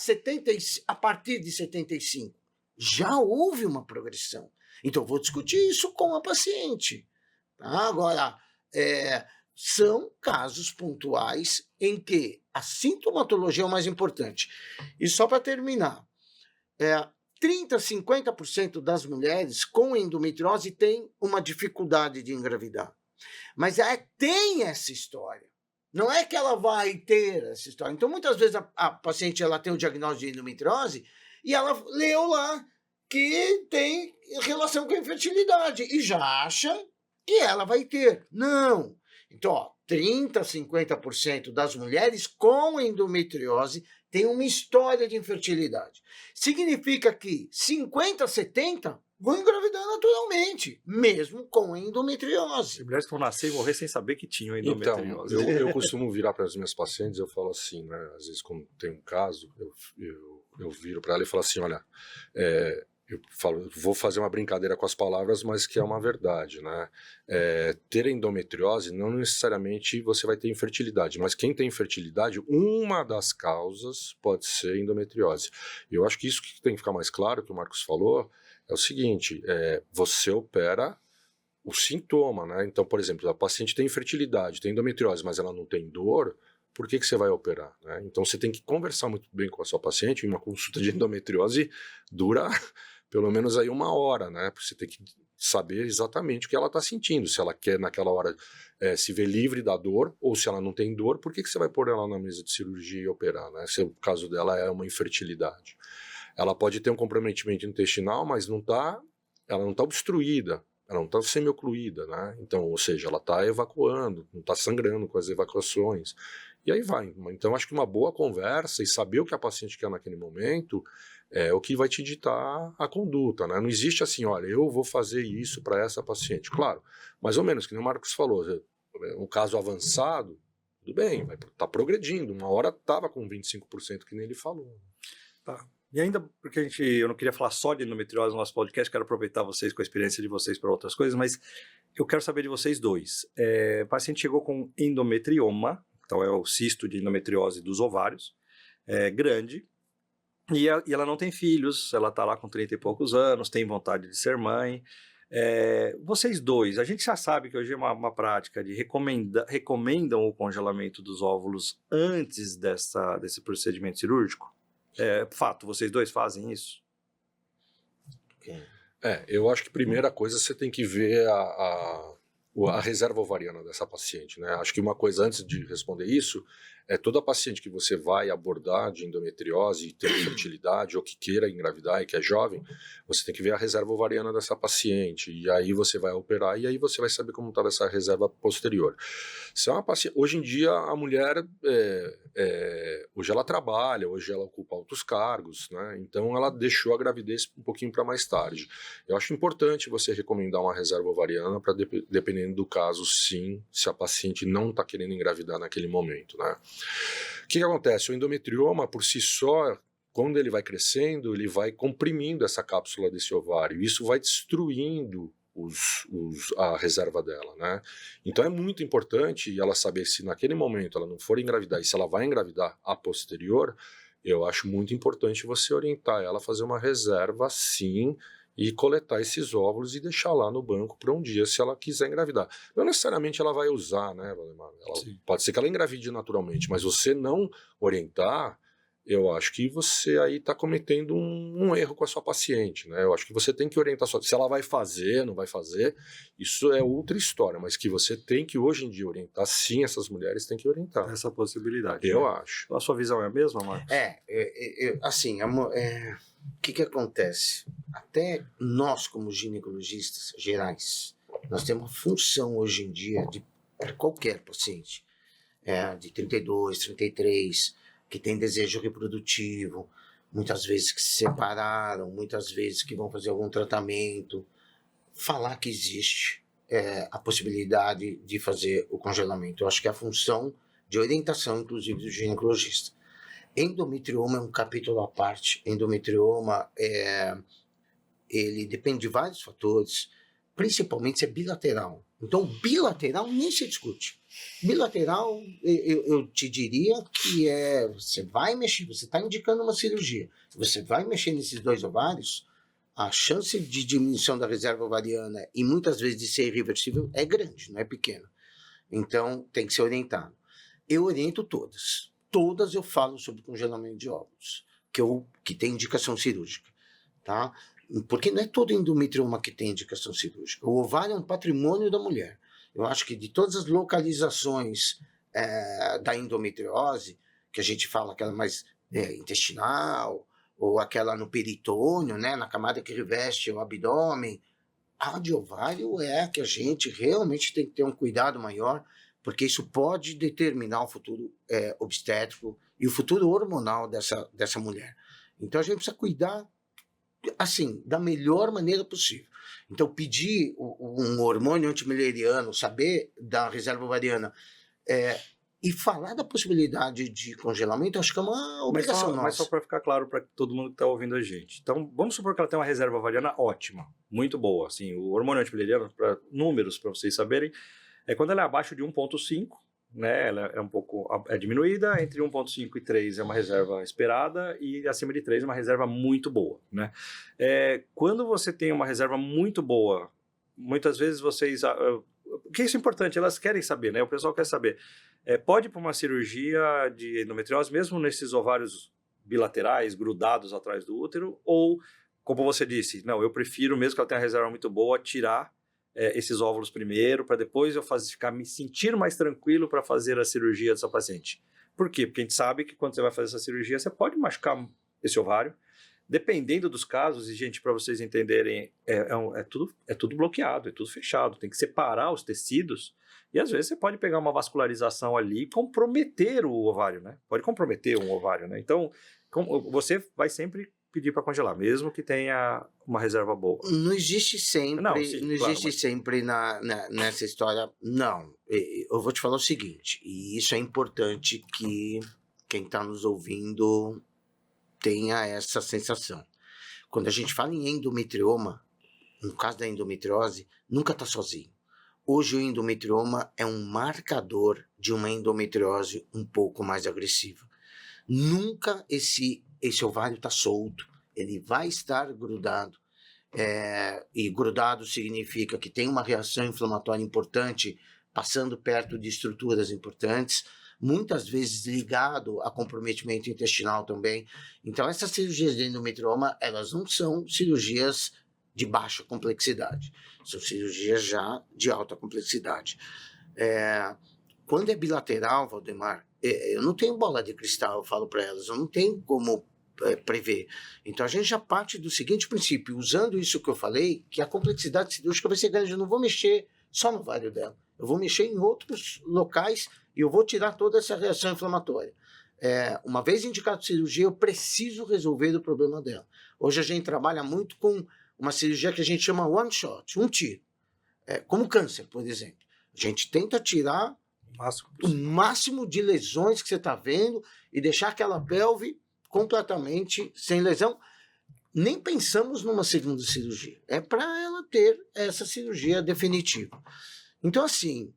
S2: a partir de 75%. Já houve uma progressão. Então, eu vou discutir isso com a paciente. Tá? Agora, são casos pontuais em que a sintomatologia é o mais importante. E só para terminar, 30% a 50% das mulheres com endometriose têm uma dificuldade de engravidar. Mas tem essa história. Não é que ela vai ter essa história. Então, muitas vezes, a paciente ela tem o diagnóstico de endometriose e ela leu lá que tem relação com a infertilidade e já acha que ela vai ter. Não. Então, 30% a 50% das mulheres com endometriose têm uma história de infertilidade. Significa que 50% a 70% vão engravidar naturalmente, mesmo com endometriose.
S1: Tem mulheres que vão nascer e morrer sem saber que tinham endometriose.
S3: Então, eu costumo virar para as minhas pacientes, eu falo assim, né? Às vezes, quando tem um caso, eu viro para ela e falo assim, olha, eu falo, vou fazer uma brincadeira com as palavras, mas que é uma verdade, né? Ter endometriose não necessariamente você vai ter infertilidade, mas quem tem infertilidade, uma das causas pode ser endometriose. E eu acho que isso que tem que ficar mais claro, que o Marcos falou, é o seguinte, você opera o sintoma, né? Então, por exemplo, a paciente tem infertilidade, tem endometriose, mas ela não tem dor, por que você vai operar? Né? Então, você tem que conversar muito bem com a sua paciente, uma consulta de endometriose dura pelo menos aí 1 hora, né? Porque você tem que saber exatamente o que ela está sentindo, se ela quer naquela hora se ver livre da dor, ou se ela não tem dor, por que você vai pôr ela na mesa de cirurgia e operar, né? Se o caso dela é uma infertilidade. Ela pode ter um comprometimento intestinal, mas ela não está obstruída, ela não está semi-ocluída, né? Então, ou seja, ela está evacuando, não está sangrando com as evacuações. E aí vai. Então, acho que uma boa conversa e saber o que a paciente quer naquele momento é o que vai te ditar a conduta, né? Não existe assim, olha, eu vou fazer isso para essa paciente. Claro, mais ou menos, que nem o Marcos falou, um caso avançado, tudo bem, vai estar progredindo. 1 hora estava com 25%, que nem ele falou.
S1: Tá. E ainda, porque eu não queria falar só de endometriose no nosso podcast, quero aproveitar vocês com a experiência de vocês para outras coisas, mas eu quero saber de vocês dois. O paciente chegou com endometrioma, então é o cisto de endometriose dos ovários, grande, e ela não tem filhos, ela está lá com 30 e poucos anos, tem vontade de ser mãe. Vocês dois, a gente já sabe que hoje é uma prática de recomendam o congelamento dos óvulos antes desse procedimento cirúrgico? Fato, vocês dois fazem isso?
S3: Eu acho que a primeira coisa você tem que ver a reserva ovariana dessa paciente, né? Acho que uma coisa antes de responder isso toda paciente que você vai abordar de endometriose e ter infertilidade ou que queira engravidar e que é jovem, você tem que ver a reserva ovariana dessa paciente e aí você vai operar e aí você vai saber como estava essa reserva posterior. Se é uma paciente, hoje em dia a mulher hoje ela trabalha, hoje ela ocupa altos cargos, né? Então ela deixou a gravidez um pouquinho para mais tarde. Eu acho importante você recomendar uma reserva ovariana para dependendo do caso, sim, se a paciente não está querendo engravidar naquele momento, né? O que acontece? O endometrioma, por si só, quando ele vai crescendo, ele vai comprimindo essa cápsula desse ovário. Isso vai destruindo a reserva dela, né? Então é muito importante ela saber se naquele momento ela não for engravidar e se ela vai engravidar a posterior, eu acho muito importante você orientar ela a fazer uma reserva, sim, e coletar esses óvulos e deixar lá no banco para um dia, se ela quiser engravidar. Não necessariamente ela vai usar, né, Valdemar? Pode ser que ela engravide naturalmente, mas você não orientar, eu acho que você aí está cometendo um erro com a sua paciente, né? Eu acho que você tem que orientar se ela vai fazer, não vai fazer, isso é outra história, mas que você tem que hoje em dia orientar, sim, essas mulheres têm que orientar.
S1: Essa possibilidade.
S3: Eu
S1: né?
S3: acho.
S1: A sua visão é a mesma, Marcos?
S2: Assim, o que acontece? Até nós, como ginecologistas gerais, nós temos uma função hoje em dia para qualquer paciente, de 32, 33, que tem desejo reprodutivo, muitas vezes que se separaram, muitas vezes que vão fazer algum tratamento, falar que existe a possibilidade de fazer o congelamento. Eu acho que é a função de orientação, inclusive, do ginecologista. Endometrioma é um capítulo à parte. Endometrioma, ele depende de vários fatores, principalmente se é bilateral. Então, bilateral nem se discute. Bilateral, eu te diria que você vai mexer, você está indicando uma cirurgia, você vai mexer nesses 2 ovários, a chance de diminuição da reserva ovariana e muitas vezes de ser irreversível é grande, não é pequena. Então, tem que ser orientado. Eu oriento todas. Todas eu falo sobre congelamento de óvulos, que tem indicação cirúrgica, tá? Porque não é todo endometrioma que tem indicação cirúrgica. O ovário é um patrimônio da mulher. Eu acho que de todas as localizações da endometriose, que a gente fala aquela mais intestinal, ou aquela no peritônio, né, na camada que reveste o abdômen, a de ovário é a que a gente realmente tem que ter um cuidado maior, porque isso pode determinar o futuro obstétrico e o futuro hormonal dessa mulher. Então a gente precisa cuidar, assim, da melhor maneira possível. Então pedir um hormônio antimileriano, saber da reserva ovariana e falar da possibilidade de congelamento, acho que é uma obrigação nossa.
S1: Mas só para ficar claro para todo mundo que está ouvindo a gente. Então, vamos supor que ela tem uma reserva ovariana ótima, muito boa. Assim, o hormônio antimileriano, para números, para vocês saberem, é quando ela é abaixo de 1,5, né? Ela é um pouco diminuída, entre 1,5 e 3 é uma reserva esperada e acima de 3 é uma reserva muito boa, né? Quando você tem uma reserva muito boa, muitas vezes vocês... O que é isso importante? Elas querem saber, né? O pessoal quer saber. Pode ir para uma cirurgia de endometriose, mesmo nesses ovários bilaterais, grudados atrás do útero, ou, como você disse, não, eu prefiro, mesmo que ela tenha uma reserva muito boa, tirar esses óvulos primeiro, para depois eu me sentir mais tranquilo para fazer a cirurgia dessa paciente. Por quê? Porque a gente sabe que quando você vai fazer essa cirurgia, você pode machucar esse ovário, dependendo dos casos, e gente, para vocês entenderem, é tudo bloqueado, é tudo fechado, tem que separar os tecidos, e às vezes você pode pegar uma vascularização ali e comprometer o ovário, né? Pode comprometer um ovário, né? Então, você vai sempre pedir para congelar, mesmo que tenha uma reserva boa.
S2: Não existe sempre,
S1: não existe
S2: sempre nessa história, não. Eu vou te falar o seguinte, e isso é importante que quem está nos ouvindo tenha essa sensação. Quando a gente fala em endometrioma, no caso da endometriose, nunca está sozinho. Hoje o endometrioma é um marcador de uma endometriose um pouco mais agressiva. Nunca esse ovário está solto, ele vai estar grudado. E grudado significa que tem uma reação inflamatória importante, passando perto de estruturas importantes, muitas vezes ligado a comprometimento intestinal também. Então essas cirurgias de endometrioma, elas não são cirurgias de baixa complexidade, são cirurgias já de alta complexidade. Quando é bilateral, Valdemar, eu não tenho bola de cristal, eu falo para elas, eu não tenho como prever. Então a gente já parte do seguinte princípio, usando isso que eu falei, que a complexidade cirúrgica vai ser grande, eu não vou mexer só no ovário dela, eu vou mexer em outros locais e eu vou tirar toda essa reação inflamatória. Uma vez indicado cirurgia, eu preciso resolver o problema dela. Hoje a gente trabalha muito com uma cirurgia que a gente chama one shot, um tiro. Como câncer, por exemplo. A gente tenta tirar o máximo de lesões que você está vendo e deixar aquela pelve completamente sem lesão. Nem pensamos numa segunda cirurgia. É para ela ter essa cirurgia definitiva. Então, assim,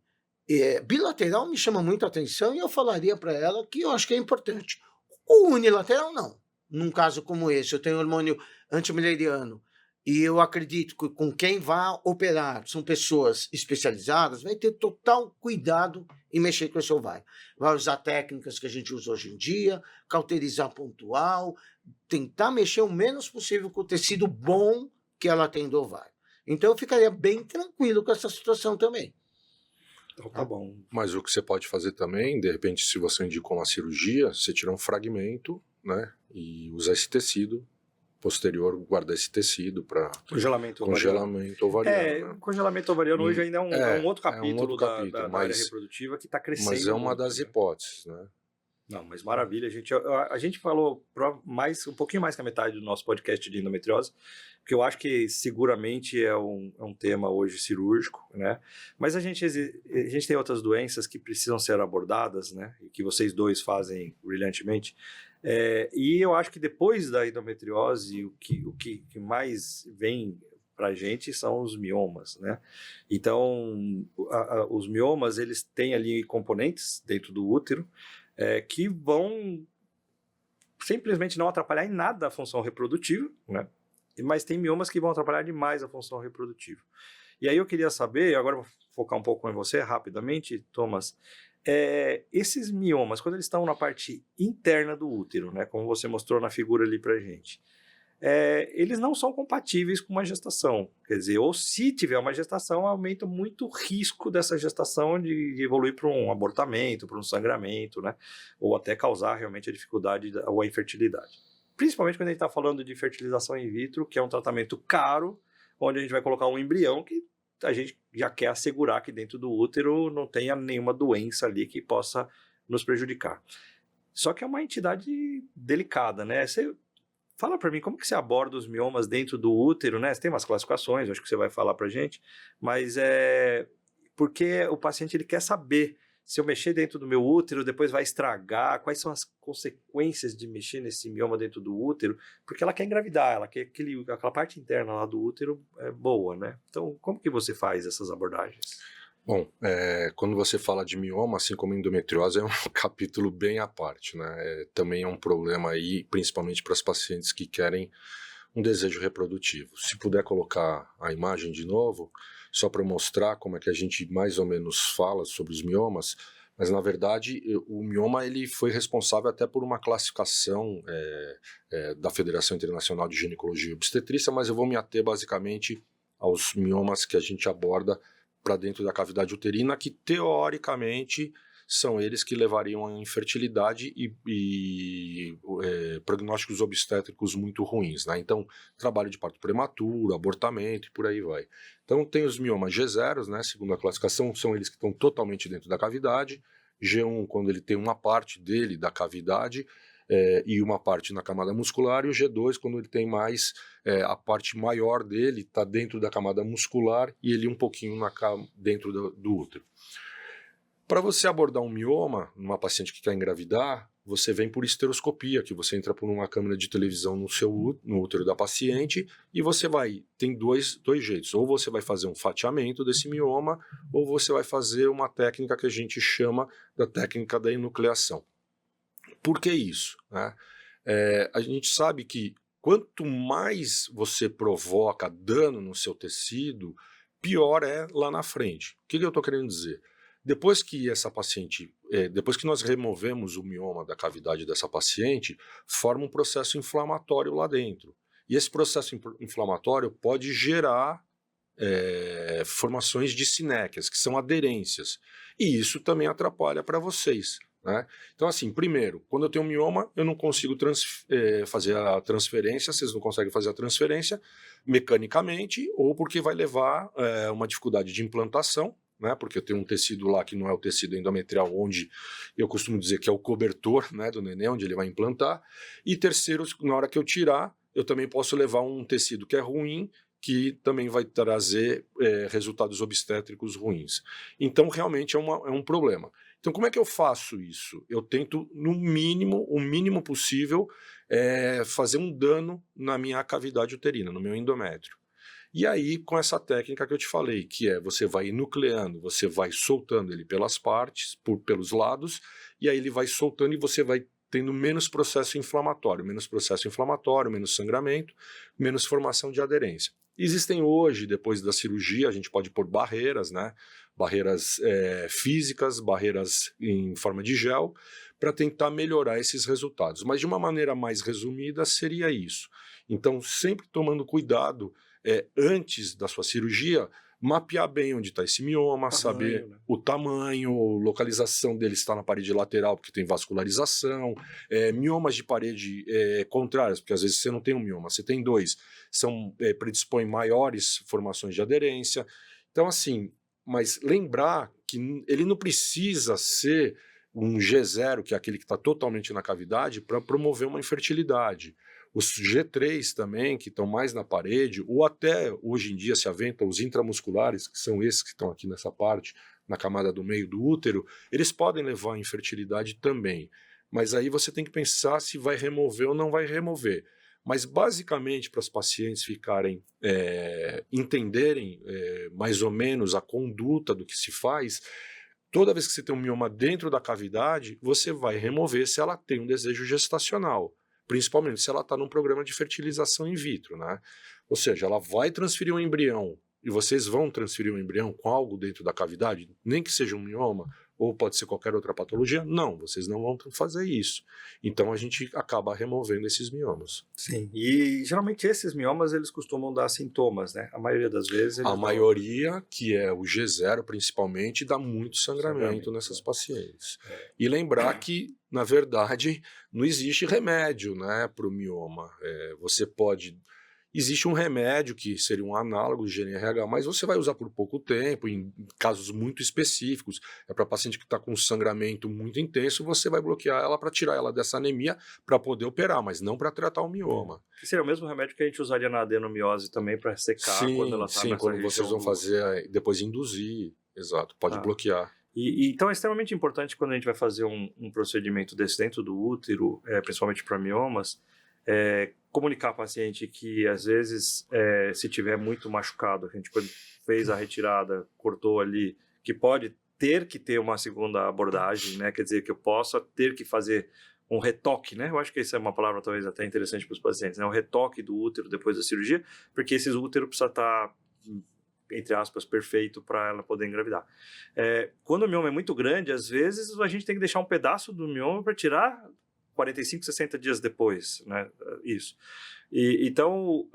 S2: bilateral me chama muito a atenção e eu falaria para ela que eu acho que é importante. O unilateral, não. Num caso como esse, eu tenho hormônio antimileriano e eu acredito que com quem vai operar são pessoas especializadas, vai ter total cuidado em mexer com esse ovário. Vai usar técnicas que a gente usa hoje em dia, cauterizar pontual, tentar mexer o menos possível com o tecido bom que ela tem do ovário. Então eu ficaria bem tranquilo com essa situação também.
S1: Então, tá bom.
S3: Mas o que você pode fazer também, de repente, se você indicou uma cirurgia, você tira um fragmento, né, e usa esse tecido posterior, guarda esse tecido para
S1: Congelamento
S3: ovariano.
S1: né? Congelamento ovariano hoje ainda é um outro capítulo, da área reprodutiva que está crescendo.
S3: Mas é uma
S1: muito,
S3: das
S1: né?
S3: hipóteses, né?
S1: Não, mas maravilha. A gente falou um pouquinho mais que a metade do nosso podcast de endometriose, porque eu acho que seguramente é um tema hoje cirúrgico, né? Mas a gente tem outras doenças que precisam ser abordadas, né? E que vocês dois fazem brilhantemente. E eu acho que depois da endometriose, o que mais vem para a gente são os miomas, né? Então, os miomas, eles têm ali componentes dentro do útero, que vão simplesmente não atrapalhar em nada a função reprodutiva, né? Mas tem miomas que vão atrapalhar demais a função reprodutiva. E aí eu queria saber, agora eu vou focar um pouco em você rapidamente, Thomas, esses miomas, quando eles estão na parte interna do útero, né, como você mostrou na figura ali pra gente, eles não são compatíveis com uma gestação. Quer dizer, ou se tiver uma gestação, aumenta muito o risco dessa gestação de evoluir para um abortamento, para um sangramento, né? Ou até causar realmente a dificuldade ou a infertilidade. Principalmente quando a gente está falando de fertilização in vitro, que é um tratamento caro, onde a gente vai colocar um embrião que a gente já quer assegurar que dentro do útero não tenha nenhuma doença ali que possa nos prejudicar. Só que é uma entidade delicada, né? Fala para mim, como que você aborda os miomas dentro do útero, né? Você tem umas classificações, acho que você vai falar para a gente, mas porque o paciente ele quer saber se eu mexer dentro do meu útero, depois vai estragar, quais são as consequências de mexer nesse mioma dentro do útero, porque ela quer engravidar, ela quer aquela parte interna lá do útero boa, né? Então, como que você faz essas abordagens?
S3: Bom, quando você fala de mioma, assim como endometriose, é um capítulo bem à parte, né? Também é um problema aí, principalmente para as pacientes que querem um desejo reprodutivo. Se puder colocar a imagem de novo, só para mostrar como é que a gente mais ou menos fala sobre os miomas, mas na verdade o mioma ele foi responsável até por uma classificação da Federação Internacional de Ginecologia e Obstetrícia, mas eu vou me ater basicamente aos miomas que a gente aborda para dentro da cavidade uterina, que teoricamente são eles que levariam à infertilidade e prognósticos obstétricos muito ruins, né? Então, trabalho de parto prematuro, abortamento e por aí vai. Então, tem os miomas G0, né? Segundo a classificação, são eles que estão totalmente dentro da cavidade. G1, quando ele tem uma parte dele da cavidade e uma parte na camada muscular, e o G2, quando ele tem mais, a parte maior dele está dentro da camada muscular e ele um pouquinho dentro do útero. Para você abordar um mioma numa paciente que quer engravidar, você vem por esteroscopia, que você entra por uma câmera de televisão no útero da paciente e você tem dois jeitos, ou você vai fazer um fatiamento desse mioma, ou você vai fazer uma técnica que a gente chama da técnica da enucleação. Por que isso, né? A gente sabe que quanto mais você provoca dano no seu tecido, pior é lá na frente. O que eu estou querendo dizer? Depois que depois que nós removemos o mioma da cavidade dessa paciente, forma um processo inflamatório lá dentro. E esse processo inflamatório pode gerar formações de sinéquias, que são aderências. E isso também atrapalha para vocês, né? Então, assim, primeiro, quando eu tenho um mioma, eu não consigo fazer a transferência, vocês não conseguem fazer a transferência mecanicamente, ou porque vai levar uma dificuldade de implantação, né, porque eu tenho um tecido lá que não é o tecido endometrial, onde eu costumo dizer que é o cobertor, né, do neném, onde ele vai implantar. E terceiro, na hora que eu tirar, eu também posso levar um tecido que é ruim, que também vai trazer resultados obstétricos ruins. Então, realmente é um problema. Então, como é que eu faço isso? Eu tento, no mínimo, o mínimo possível, fazer um dano na minha cavidade uterina, no meu endométrio. E aí, com essa técnica que eu te falei, que você vai enucleando, você vai soltando ele pelas partes, pelos lados, e aí ele vai soltando e você vai tendo menos processo inflamatório, menos sangramento, menos formação de aderência. Existem hoje, depois da cirurgia, a gente pode pôr barreiras, né? Barreiras físicas, barreiras em forma de gel, para tentar melhorar esses resultados. Mas de uma maneira mais resumida seria isso. Então, sempre tomando cuidado, antes da sua cirurgia, mapear bem onde está esse mioma, saber o tamanho, localização dele está na parede lateral, porque tem vascularização, miomas de parede contrárias, porque às vezes você não tem um mioma, você tem dois, predispõem maiores formações de aderência. Então, assim, mas lembrar que ele não precisa ser um G0, que é aquele que está totalmente na cavidade, para promover uma infertilidade. Os G3 também, que estão mais na parede, ou até hoje em dia se aventam os intramusculares, que são esses que estão aqui nessa parte, na camada do meio do útero, eles podem levar à infertilidade também. Mas aí você tem que pensar se vai remover ou não vai remover. Mas basicamente para os pacientes ficarem, entenderem mais ou menos a conduta do que se faz, toda vez que você tem um mioma dentro da cavidade, você vai remover se ela tem um desejo gestacional. Principalmente se ela está num programa de fertilização in vitro, né? Ou seja, ela vai transferir um embrião e vocês vão transferir um embrião com algo dentro da cavidade, nem que seja um mioma, ou pode ser qualquer outra patologia, não, vocês não vão fazer isso. Então a gente acaba removendo esses miomas.
S1: Sim, e geralmente esses miomas eles costumam dar sintomas, né? A maioria das vezes...
S3: A maioria, que é o G0 principalmente, dá muito sangramento nessas pacientes. E lembrar que, na verdade, não existe remédio, né, para o mioma. Você pode... Existe um remédio que seria um análogo do GnRH, mas você vai usar por pouco tempo, em casos muito específicos. É para paciente que está com sangramento muito intenso, você vai bloquear ela para tirar ela dessa anemia para poder operar, mas não para tratar o mioma.
S1: Que seria o mesmo remédio que a gente usaria na adenomiose também para secar quando ela está nessa
S3: quando
S1: região.
S3: Vocês vão fazer, depois induzir, exato, pode bloquear.
S1: Então é extremamente importante quando a gente vai fazer um procedimento desse dentro do útero, principalmente para miomas, comunicar ao paciente que às vezes se tiver muito machucado, a gente fez a retirada, cortou ali, que pode ter que ter uma segunda abordagem, né? Quer dizer, que eu possa ter que fazer um retoque, né? Eu acho que essa é uma palavra talvez até interessante para os pacientes, né? O retoque do útero depois da cirurgia, porque esse útero precisa estar, entre aspas, perfeito para ela poder engravidar. Quando o mioma é muito grande, às vezes a gente tem que deixar um pedaço do mioma para tirar 45, 60 dias depois, né? Isso. Então,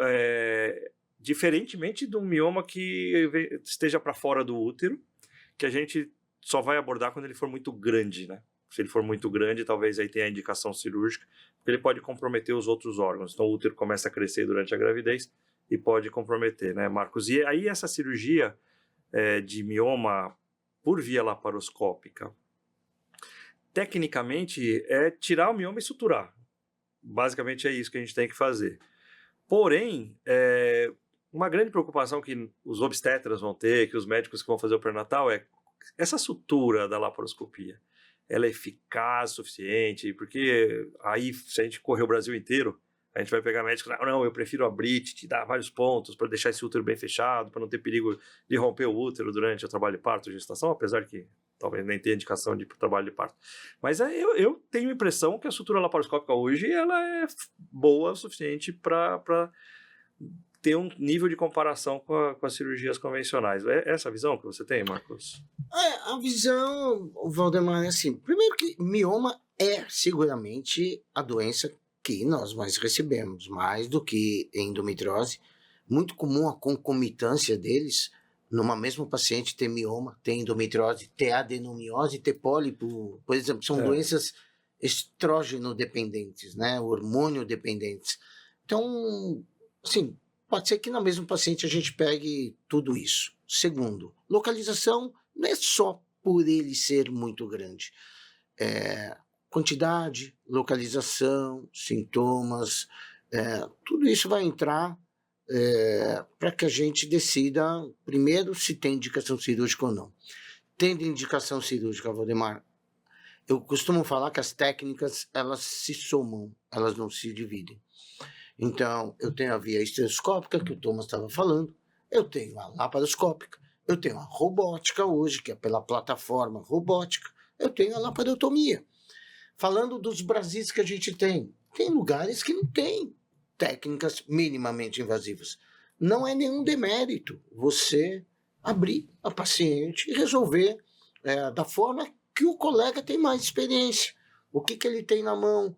S1: diferentemente de um mioma que esteja para fora do útero, que a gente só vai abordar quando ele for muito grande, né? Se ele for muito grande, talvez aí tenha a indicação cirúrgica, porque ele pode comprometer os outros órgãos. Então, o útero começa a crescer durante a gravidez e pode comprometer, né, Marcos? E aí essa cirurgia de mioma por via laparoscópica, tecnicamente, é tirar o mioma e suturar. Basicamente é isso que a gente tem que fazer. Porém, uma grande preocupação que os obstetras vão ter, que os médicos que vão fazer o pré-natal, é essa sutura da laparoscopia. Ela é eficaz o suficiente? Porque aí, se a gente correr o Brasil inteiro, a gente vai pegar médico, não, eu prefiro abrir, te dar vários pontos para deixar esse útero bem fechado, para não ter perigo de romper o útero durante o trabalho de parto, gestação, apesar que talvez nem tenha indicação de trabalho de parto. Mas eu tenho a impressão que a sutura laparoscópica hoje ela é boa o suficiente para ter um nível de comparação com as cirurgias convencionais. É essa a visão que você tem, Marcos?
S2: A visão, Valdemar, é assim. Primeiro que mioma é seguramente a doença que nós mais recebemos, mais do que endometriose. Muito comum a concomitância deles, numa mesma paciente ter mioma, ter endometriose, ter adenomiose, ter pólipo, por exemplo, são doenças estrógeno dependentes, né, hormônio dependentes. Então, assim, pode ser que na mesma paciente a gente pegue tudo isso. Segundo, localização não é só por ele ser muito grande. Quantidade, localização, sintomas, tudo isso vai entrar para que a gente decida, primeiro, se tem indicação cirúrgica ou não. Tendo indicação cirúrgica, Valdemar, eu costumo falar que as técnicas, elas se somam, elas não se dividem. Então, eu tenho a via estereoscópica, que o Thomas estava falando, eu tenho a laparoscópica, eu tenho a robótica hoje, que é pela plataforma robótica, eu tenho a laparotomia. falando dos Brasis que a gente tem lugares que não tem técnicas minimamente invasivas. Não é nenhum demérito você abrir a paciente e resolver da forma que o colega tem mais experiência. O que ele tem na mão,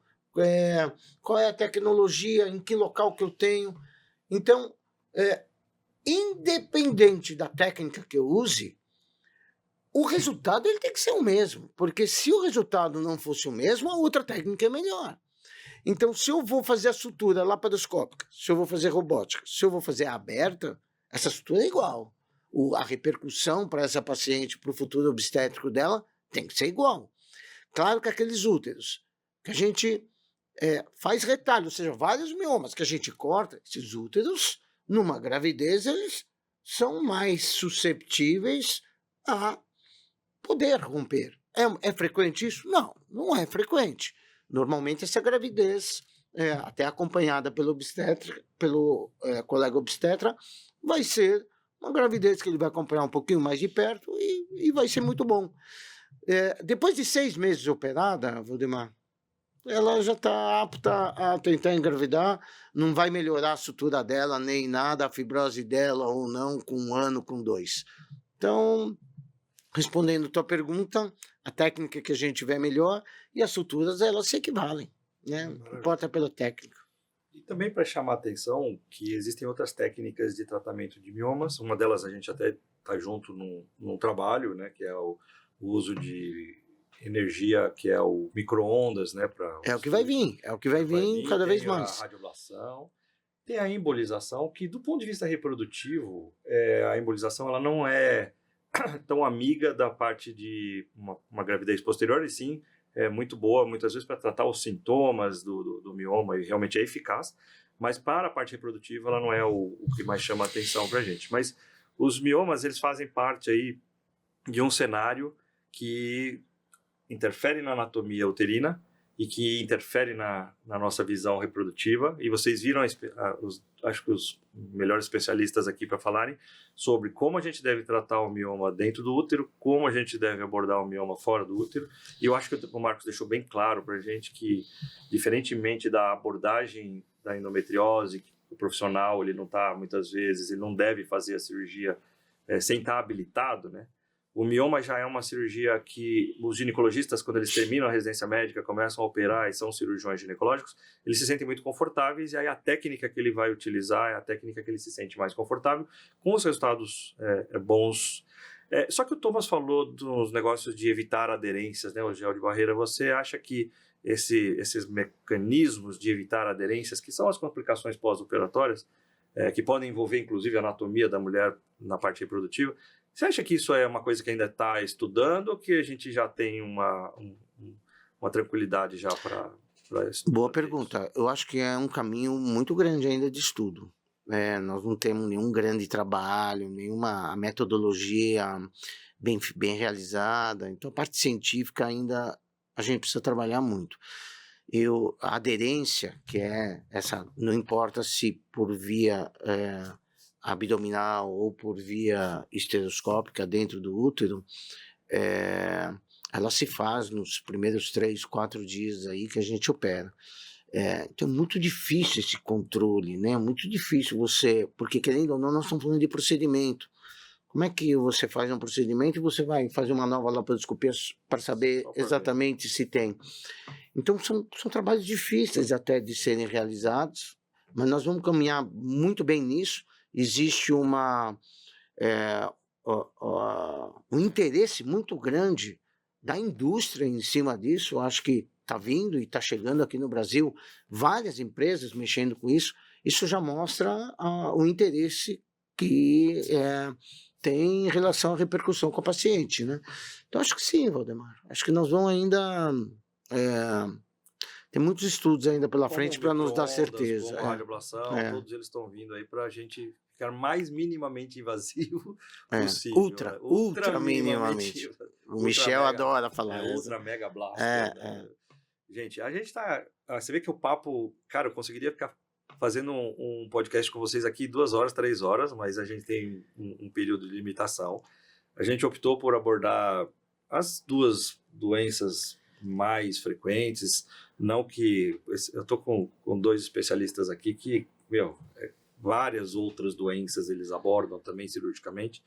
S2: qual é a tecnologia, em que local que eu tenho. Então, independente da técnica que eu use, o resultado ele tem que ser o mesmo, porque se o resultado não fosse o mesmo, a outra técnica é melhor. Então, se eu vou fazer a sutura laparoscópica, se eu vou fazer robótica, se eu vou fazer a aberta, essa sutura é igual. A repercussão para essa paciente, para o futuro obstétrico dela, tem que ser igual. Claro que aqueles úteros que a gente faz retalho, ou seja, vários miomas que a gente corta, esses úteros, numa gravidez, eles são mais susceptíveis a poder romper. É frequente isso? Não, não é frequente. Normalmente essa gravidez, até acompanhada pelo obstetra, pelo colega obstetra, vai ser uma gravidez que ele vai acompanhar um pouquinho mais de perto e vai ser muito bom. Depois de 6 meses operada, Valdemar, ela já está apta a tentar engravidar, não vai melhorar a sutura dela, nem nada, a fibrose dela ou não, com 1 ano, com 2. Então, respondendo a tua pergunta, a técnica que a gente tiver melhor e as suturas, elas se equivalem, né? Não importa pela técnica.
S1: E também para chamar a atenção que existem outras técnicas de tratamento de miomas, uma delas a gente até está junto num trabalho, né, que é o uso de energia, que é o micro-ondas, né?
S2: É o que vai vir, cada vez mais.
S1: Tem a radioablação, tem a embolização, que do ponto de vista reprodutivo, a embolização ela não é tão amiga da parte de uma gravidez posterior, e sim é muito boa, muitas vezes, para tratar os sintomas do mioma, e realmente é eficaz, mas para a parte reprodutiva ela não é o que mais chama a atenção para a gente. Mas os miomas, eles fazem parte aí de um cenário que interfere na anatomia uterina e que interfere na nossa visão reprodutiva, e vocês viram, acho que os melhores especialistas aqui para falarem sobre como a gente deve tratar o mioma dentro do útero, como a gente deve abordar o mioma fora do útero, e eu acho que o Marcos deixou bem claro para a gente que, diferentemente da abordagem da endometriose, o profissional, ele não está, muitas vezes, ele não deve fazer a cirurgia sem estar habilitado, né? O mioma já é uma cirurgia que os ginecologistas, quando eles terminam a residência médica, começam a operar e são cirurgiões ginecológicos, eles se sentem muito confortáveis, e aí a técnica que ele vai utilizar é a técnica que ele se sente mais confortável, com os resultados bons. Só que o Thomas falou dos negócios de evitar aderências, né, o gel de barreira. Você acha que esses mecanismos de evitar aderências, que são as complicações pós-operatórias, que podem envolver inclusive a anatomia da mulher na parte reprodutiva, você acha que isso é uma coisa que ainda está estudando, ou que a gente já tem uma tranquilidade já para estudar?
S2: Boa pergunta. Eu acho que é um caminho muito grande ainda de estudo. Nós não temos nenhum grande trabalho, nenhuma metodologia bem realizada. Então, a parte científica ainda a gente precisa trabalhar muito. A aderência, que é essa, não importa se por via abdominal ou por via estereoscópica dentro do útero, ela se faz nos primeiros 3, 4 dias aí que a gente opera. Então é muito difícil esse controle, né? Muito difícil porque querendo ou não, nós estamos falando de procedimento. Como é que você faz um procedimento e você vai fazer uma nova laparoscopia para saber exatamente se tem? Então são trabalhos difíceis até de serem realizados, mas nós vamos caminhar muito bem nisso. Existe um interesse muito grande da indústria em cima disso. Eu acho que está vindo e está chegando aqui no Brasil várias empresas mexendo com isso. Isso já mostra o interesse que tem em relação à repercussão com a paciente, né? Então acho que sim, Valdemar. Acho que nós vamos ainda tem muitos estudos ainda pela frente para nos dar certeza.
S1: Como a radioablação, todos eles estão vindo aí para a gente ficar mais minimamente invasivo possível.
S2: Ultra minimamente. O Michel adora falar isso.
S1: Ultra mega blaster. Gente, a gente tá... Você vê que o papo... Cara, eu conseguiria ficar fazendo um podcast com vocês aqui 2 horas, 3 horas, mas a gente tem um período de limitação. A gente optou por abordar as 2 doenças mais frequentes. Não que... Eu estou com 2 especialistas aqui que, várias outras doenças eles abordam também cirurgicamente,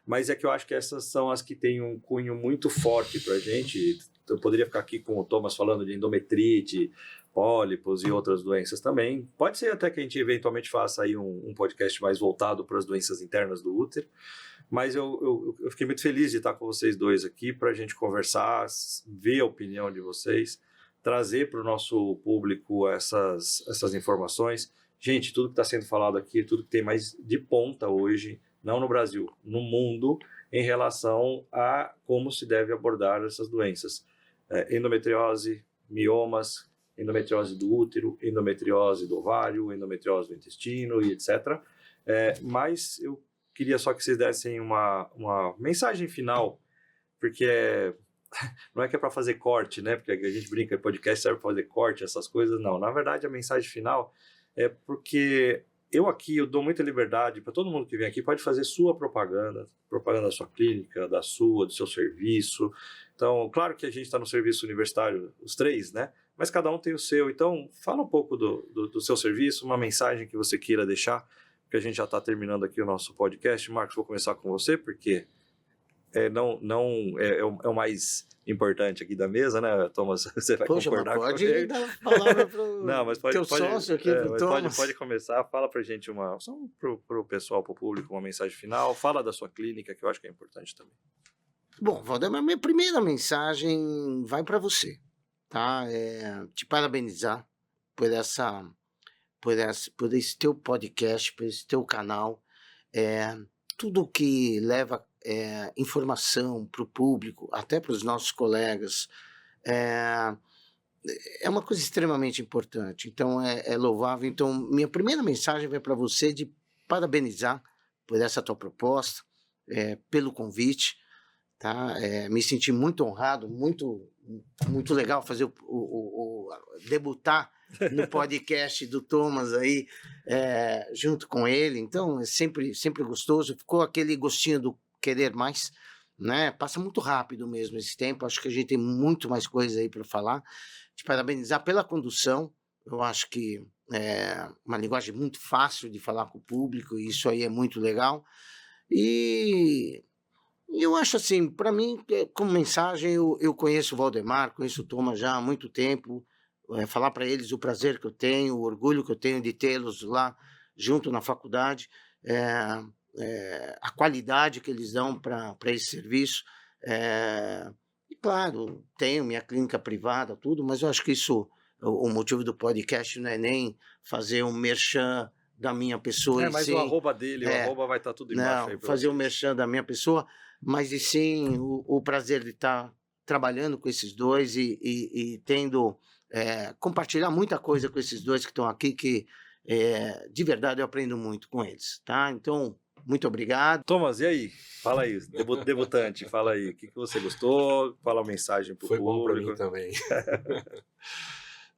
S1: mas é que eu acho que essas são as que têm um cunho muito forte para a gente. Eu poderia ficar aqui com o Thomas falando de endometrite, pólipos e outras doenças também. Pode ser até que a gente eventualmente faça aí um podcast mais voltado para as doenças internas do útero, mas eu fiquei muito feliz de estar com vocês 2 aqui para a gente conversar, ver a opinião de vocês, trazer para o nosso público essas informações. Gente, tudo que está sendo falado aqui, tudo que tem mais de ponta hoje, não no Brasil, no mundo, em relação a como se deve abordar essas doenças. Endometriose, miomas, endometriose do útero, endometriose do ovário, endometriose do intestino e etc. Mas eu queria só que vocês dessem uma mensagem final, porque não é que é para fazer corte, né? Porque a gente brinca, podcast serve para fazer corte, essas coisas. Não, na verdade a mensagem final é porque eu dou muita liberdade para todo mundo que vem aqui, pode fazer sua propaganda da sua clínica, do seu serviço. Então, claro que a gente está no serviço universitário, os 3, né? Mas cada um tem o seu. Então, fala um pouco do seu serviço, uma mensagem que você queira deixar, porque a gente já está terminando aqui o nosso podcast. Marcos, vou começar com você, porque é o mais importante aqui da mesa, né, Thomas? Você vai concordar
S2: mas pode
S1: comigo?
S2: dar a palavra para o
S1: Não, mas
S2: teu sócio aqui, pro Thomas.
S1: Pode começar, fala pra gente só pro pessoal, pro público, uma mensagem final, fala da sua clínica, que eu acho que é importante também.
S2: Bom, Valdemar, minha primeira mensagem vai para você, tá? Te parabenizar por esse teu podcast, por esse teu canal, tudo que leva informação para o público, até para os nossos colegas, é uma coisa extremamente importante. Então, é louvável. Então, minha primeira mensagem vai para você de parabenizar por essa tua proposta, pelo convite, tá? Me senti muito honrado, muito, muito legal fazer debutar no podcast do Thomas aí, junto com ele. Então, é sempre gostoso. Ficou aquele gostinho do querer mais, né? Passa muito rápido mesmo esse tempo. Acho que a gente tem muito mais coisa aí para falar. Te parabenizar pela condução. Eu acho que é uma linguagem muito fácil de falar com o público, e isso aí é muito legal. E eu acho assim, para mim, como mensagem, eu conheço o Valdemar, conheço o Thomas já há muito tempo. Falar para eles o prazer que eu tenho, o orgulho que eu tenho de tê-los lá junto na faculdade, a qualidade que eles dão para esse serviço. E claro, tenho minha clínica privada, tudo, mas eu acho que isso, o motivo do podcast não é nem fazer um merchan da minha pessoa.
S1: Mas sim, o arroba dele, o arroba vai estar tudo embaixo.
S2: Não, fazer um merchan da minha pessoa, mas e sim o prazer de estar trabalhando com esses 2 e tendo, compartilhar muita coisa com esses 2 que estão aqui, que de verdade eu aprendo muito com eles, tá? Então, muito obrigado.
S1: Thomas, e aí? Fala aí, debutante, fala aí. O que você gostou? Fala a mensagem para o público.
S3: Foi bom para mim também.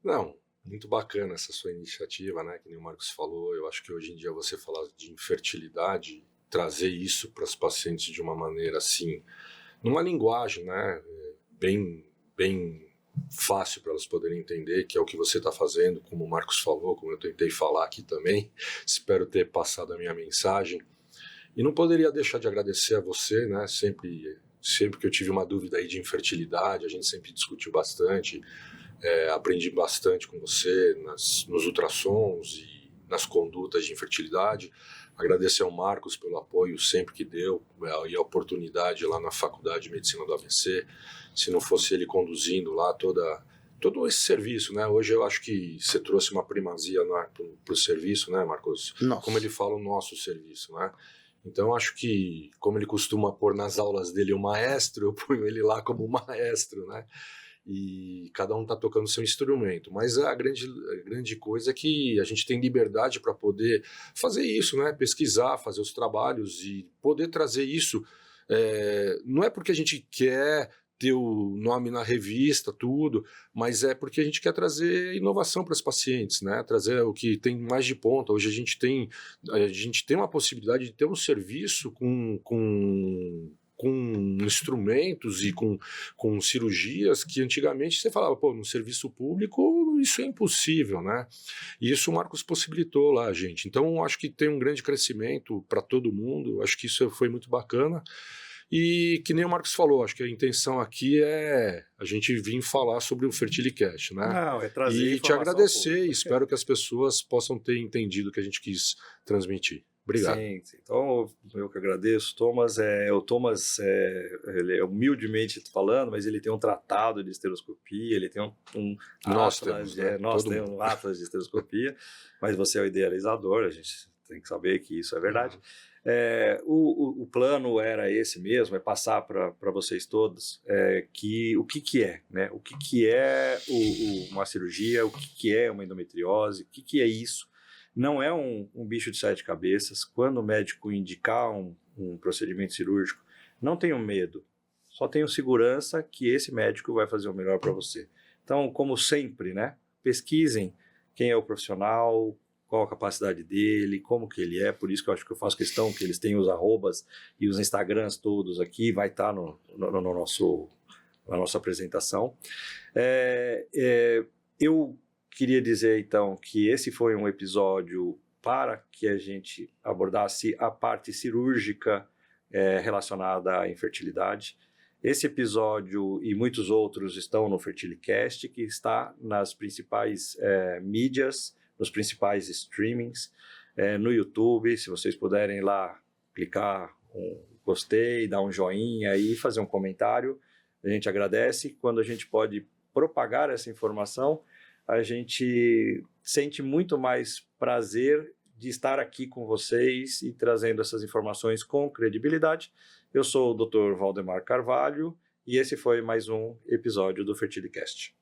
S3: Não, muito bacana essa sua iniciativa, né? Que nem o Marcos falou. Eu acho que hoje em dia você falar de infertilidade, trazer isso para os pacientes de uma maneira assim, numa linguagem, né? Bem fácil para elas poderem entender, que é o que você está fazendo, como o Marcos falou, como eu tentei falar aqui também. Espero ter passado a minha mensagem. E não poderia deixar de agradecer a você, né? Sempre que eu tive uma dúvida aí de infertilidade, a gente sempre discutiu bastante, aprendi bastante com você nos ultrassons e nas condutas de infertilidade. Agradecer ao Marcos pelo apoio sempre que deu e a oportunidade lá na Faculdade de Medicina do ABC. Se não fosse ele conduzindo lá todo esse serviço, né? Hoje eu acho que você trouxe uma primazia para o serviço, né, Marcos?
S2: Nossa.
S3: Como ele fala, o nosso serviço, né? Então, acho que, como ele costuma pôr nas aulas dele o maestro, eu ponho ele lá como maestro, né? E cada um está tocando seu instrumento. Mas a grande coisa é que a gente tem liberdade para poder fazer isso, né? Pesquisar, fazer os trabalhos e poder trazer isso. Não é porque a gente quer ter o nome na revista, tudo, mas é porque a gente quer trazer inovação para os pacientes, né? Trazer o que tem mais de ponta. Hoje a gente tem uma possibilidade de ter um serviço com com instrumentos e com cirurgias que antigamente você falava, pô, no serviço público isso é impossível, né? E isso o Marcos possibilitou lá, gente. Então, acho que tem um grande crescimento para todo mundo, acho que isso foi muito bacana. E que nem o Marcos falou, acho que a intenção aqui é a gente vir falar sobre o Fertilicast, né?
S1: Não, é trazer
S3: E te
S1: informação
S3: agradecer e espero que as pessoas possam ter entendido o que a gente quis transmitir. Obrigado.
S1: Sim, sim. Então, eu que agradeço. O Thomas, ele é humildemente falando, mas ele tem um tratado de estereoscopia, ele tem um
S3: Nós
S1: atlas,
S3: temos, né?
S1: nós
S3: Todo
S1: temos
S3: mundo.
S1: um atlas de estereoscopia, mas você é o idealizador, a gente tem que saber que isso é verdade. O plano era esse mesmo, é passar para vocês todos o que é, né? O que é uma cirurgia, o que é uma endometriose, o que é isso. Não é um bicho de 7 cabeças. Quando o médico indicar um procedimento cirúrgico, não tenham medo, só tenham segurança que esse médico vai fazer o melhor para você. Então, como sempre, né? Pesquisem quem é o profissional, qual a capacidade dele, como que ele é, por isso que eu acho que eu faço questão que eles tenham os arrobas e os Instagrams todos aqui, vai estar na nossa apresentação. Eu queria dizer, então, que esse foi um episódio para que a gente abordasse a parte cirúrgica relacionada à infertilidade. Esse episódio e muitos outros estão no Fertilicast, que está nas principais mídias, nos principais streamings, no YouTube. Se vocês puderem lá clicar um gostei, dar um joinha e fazer um comentário, a gente agradece. Quando a gente pode propagar essa informação, a gente sente muito mais prazer de estar aqui com vocês e trazendo essas informações com credibilidade. Eu sou o Dr. Valdemar Carvalho e esse foi mais um episódio do Fertilicast.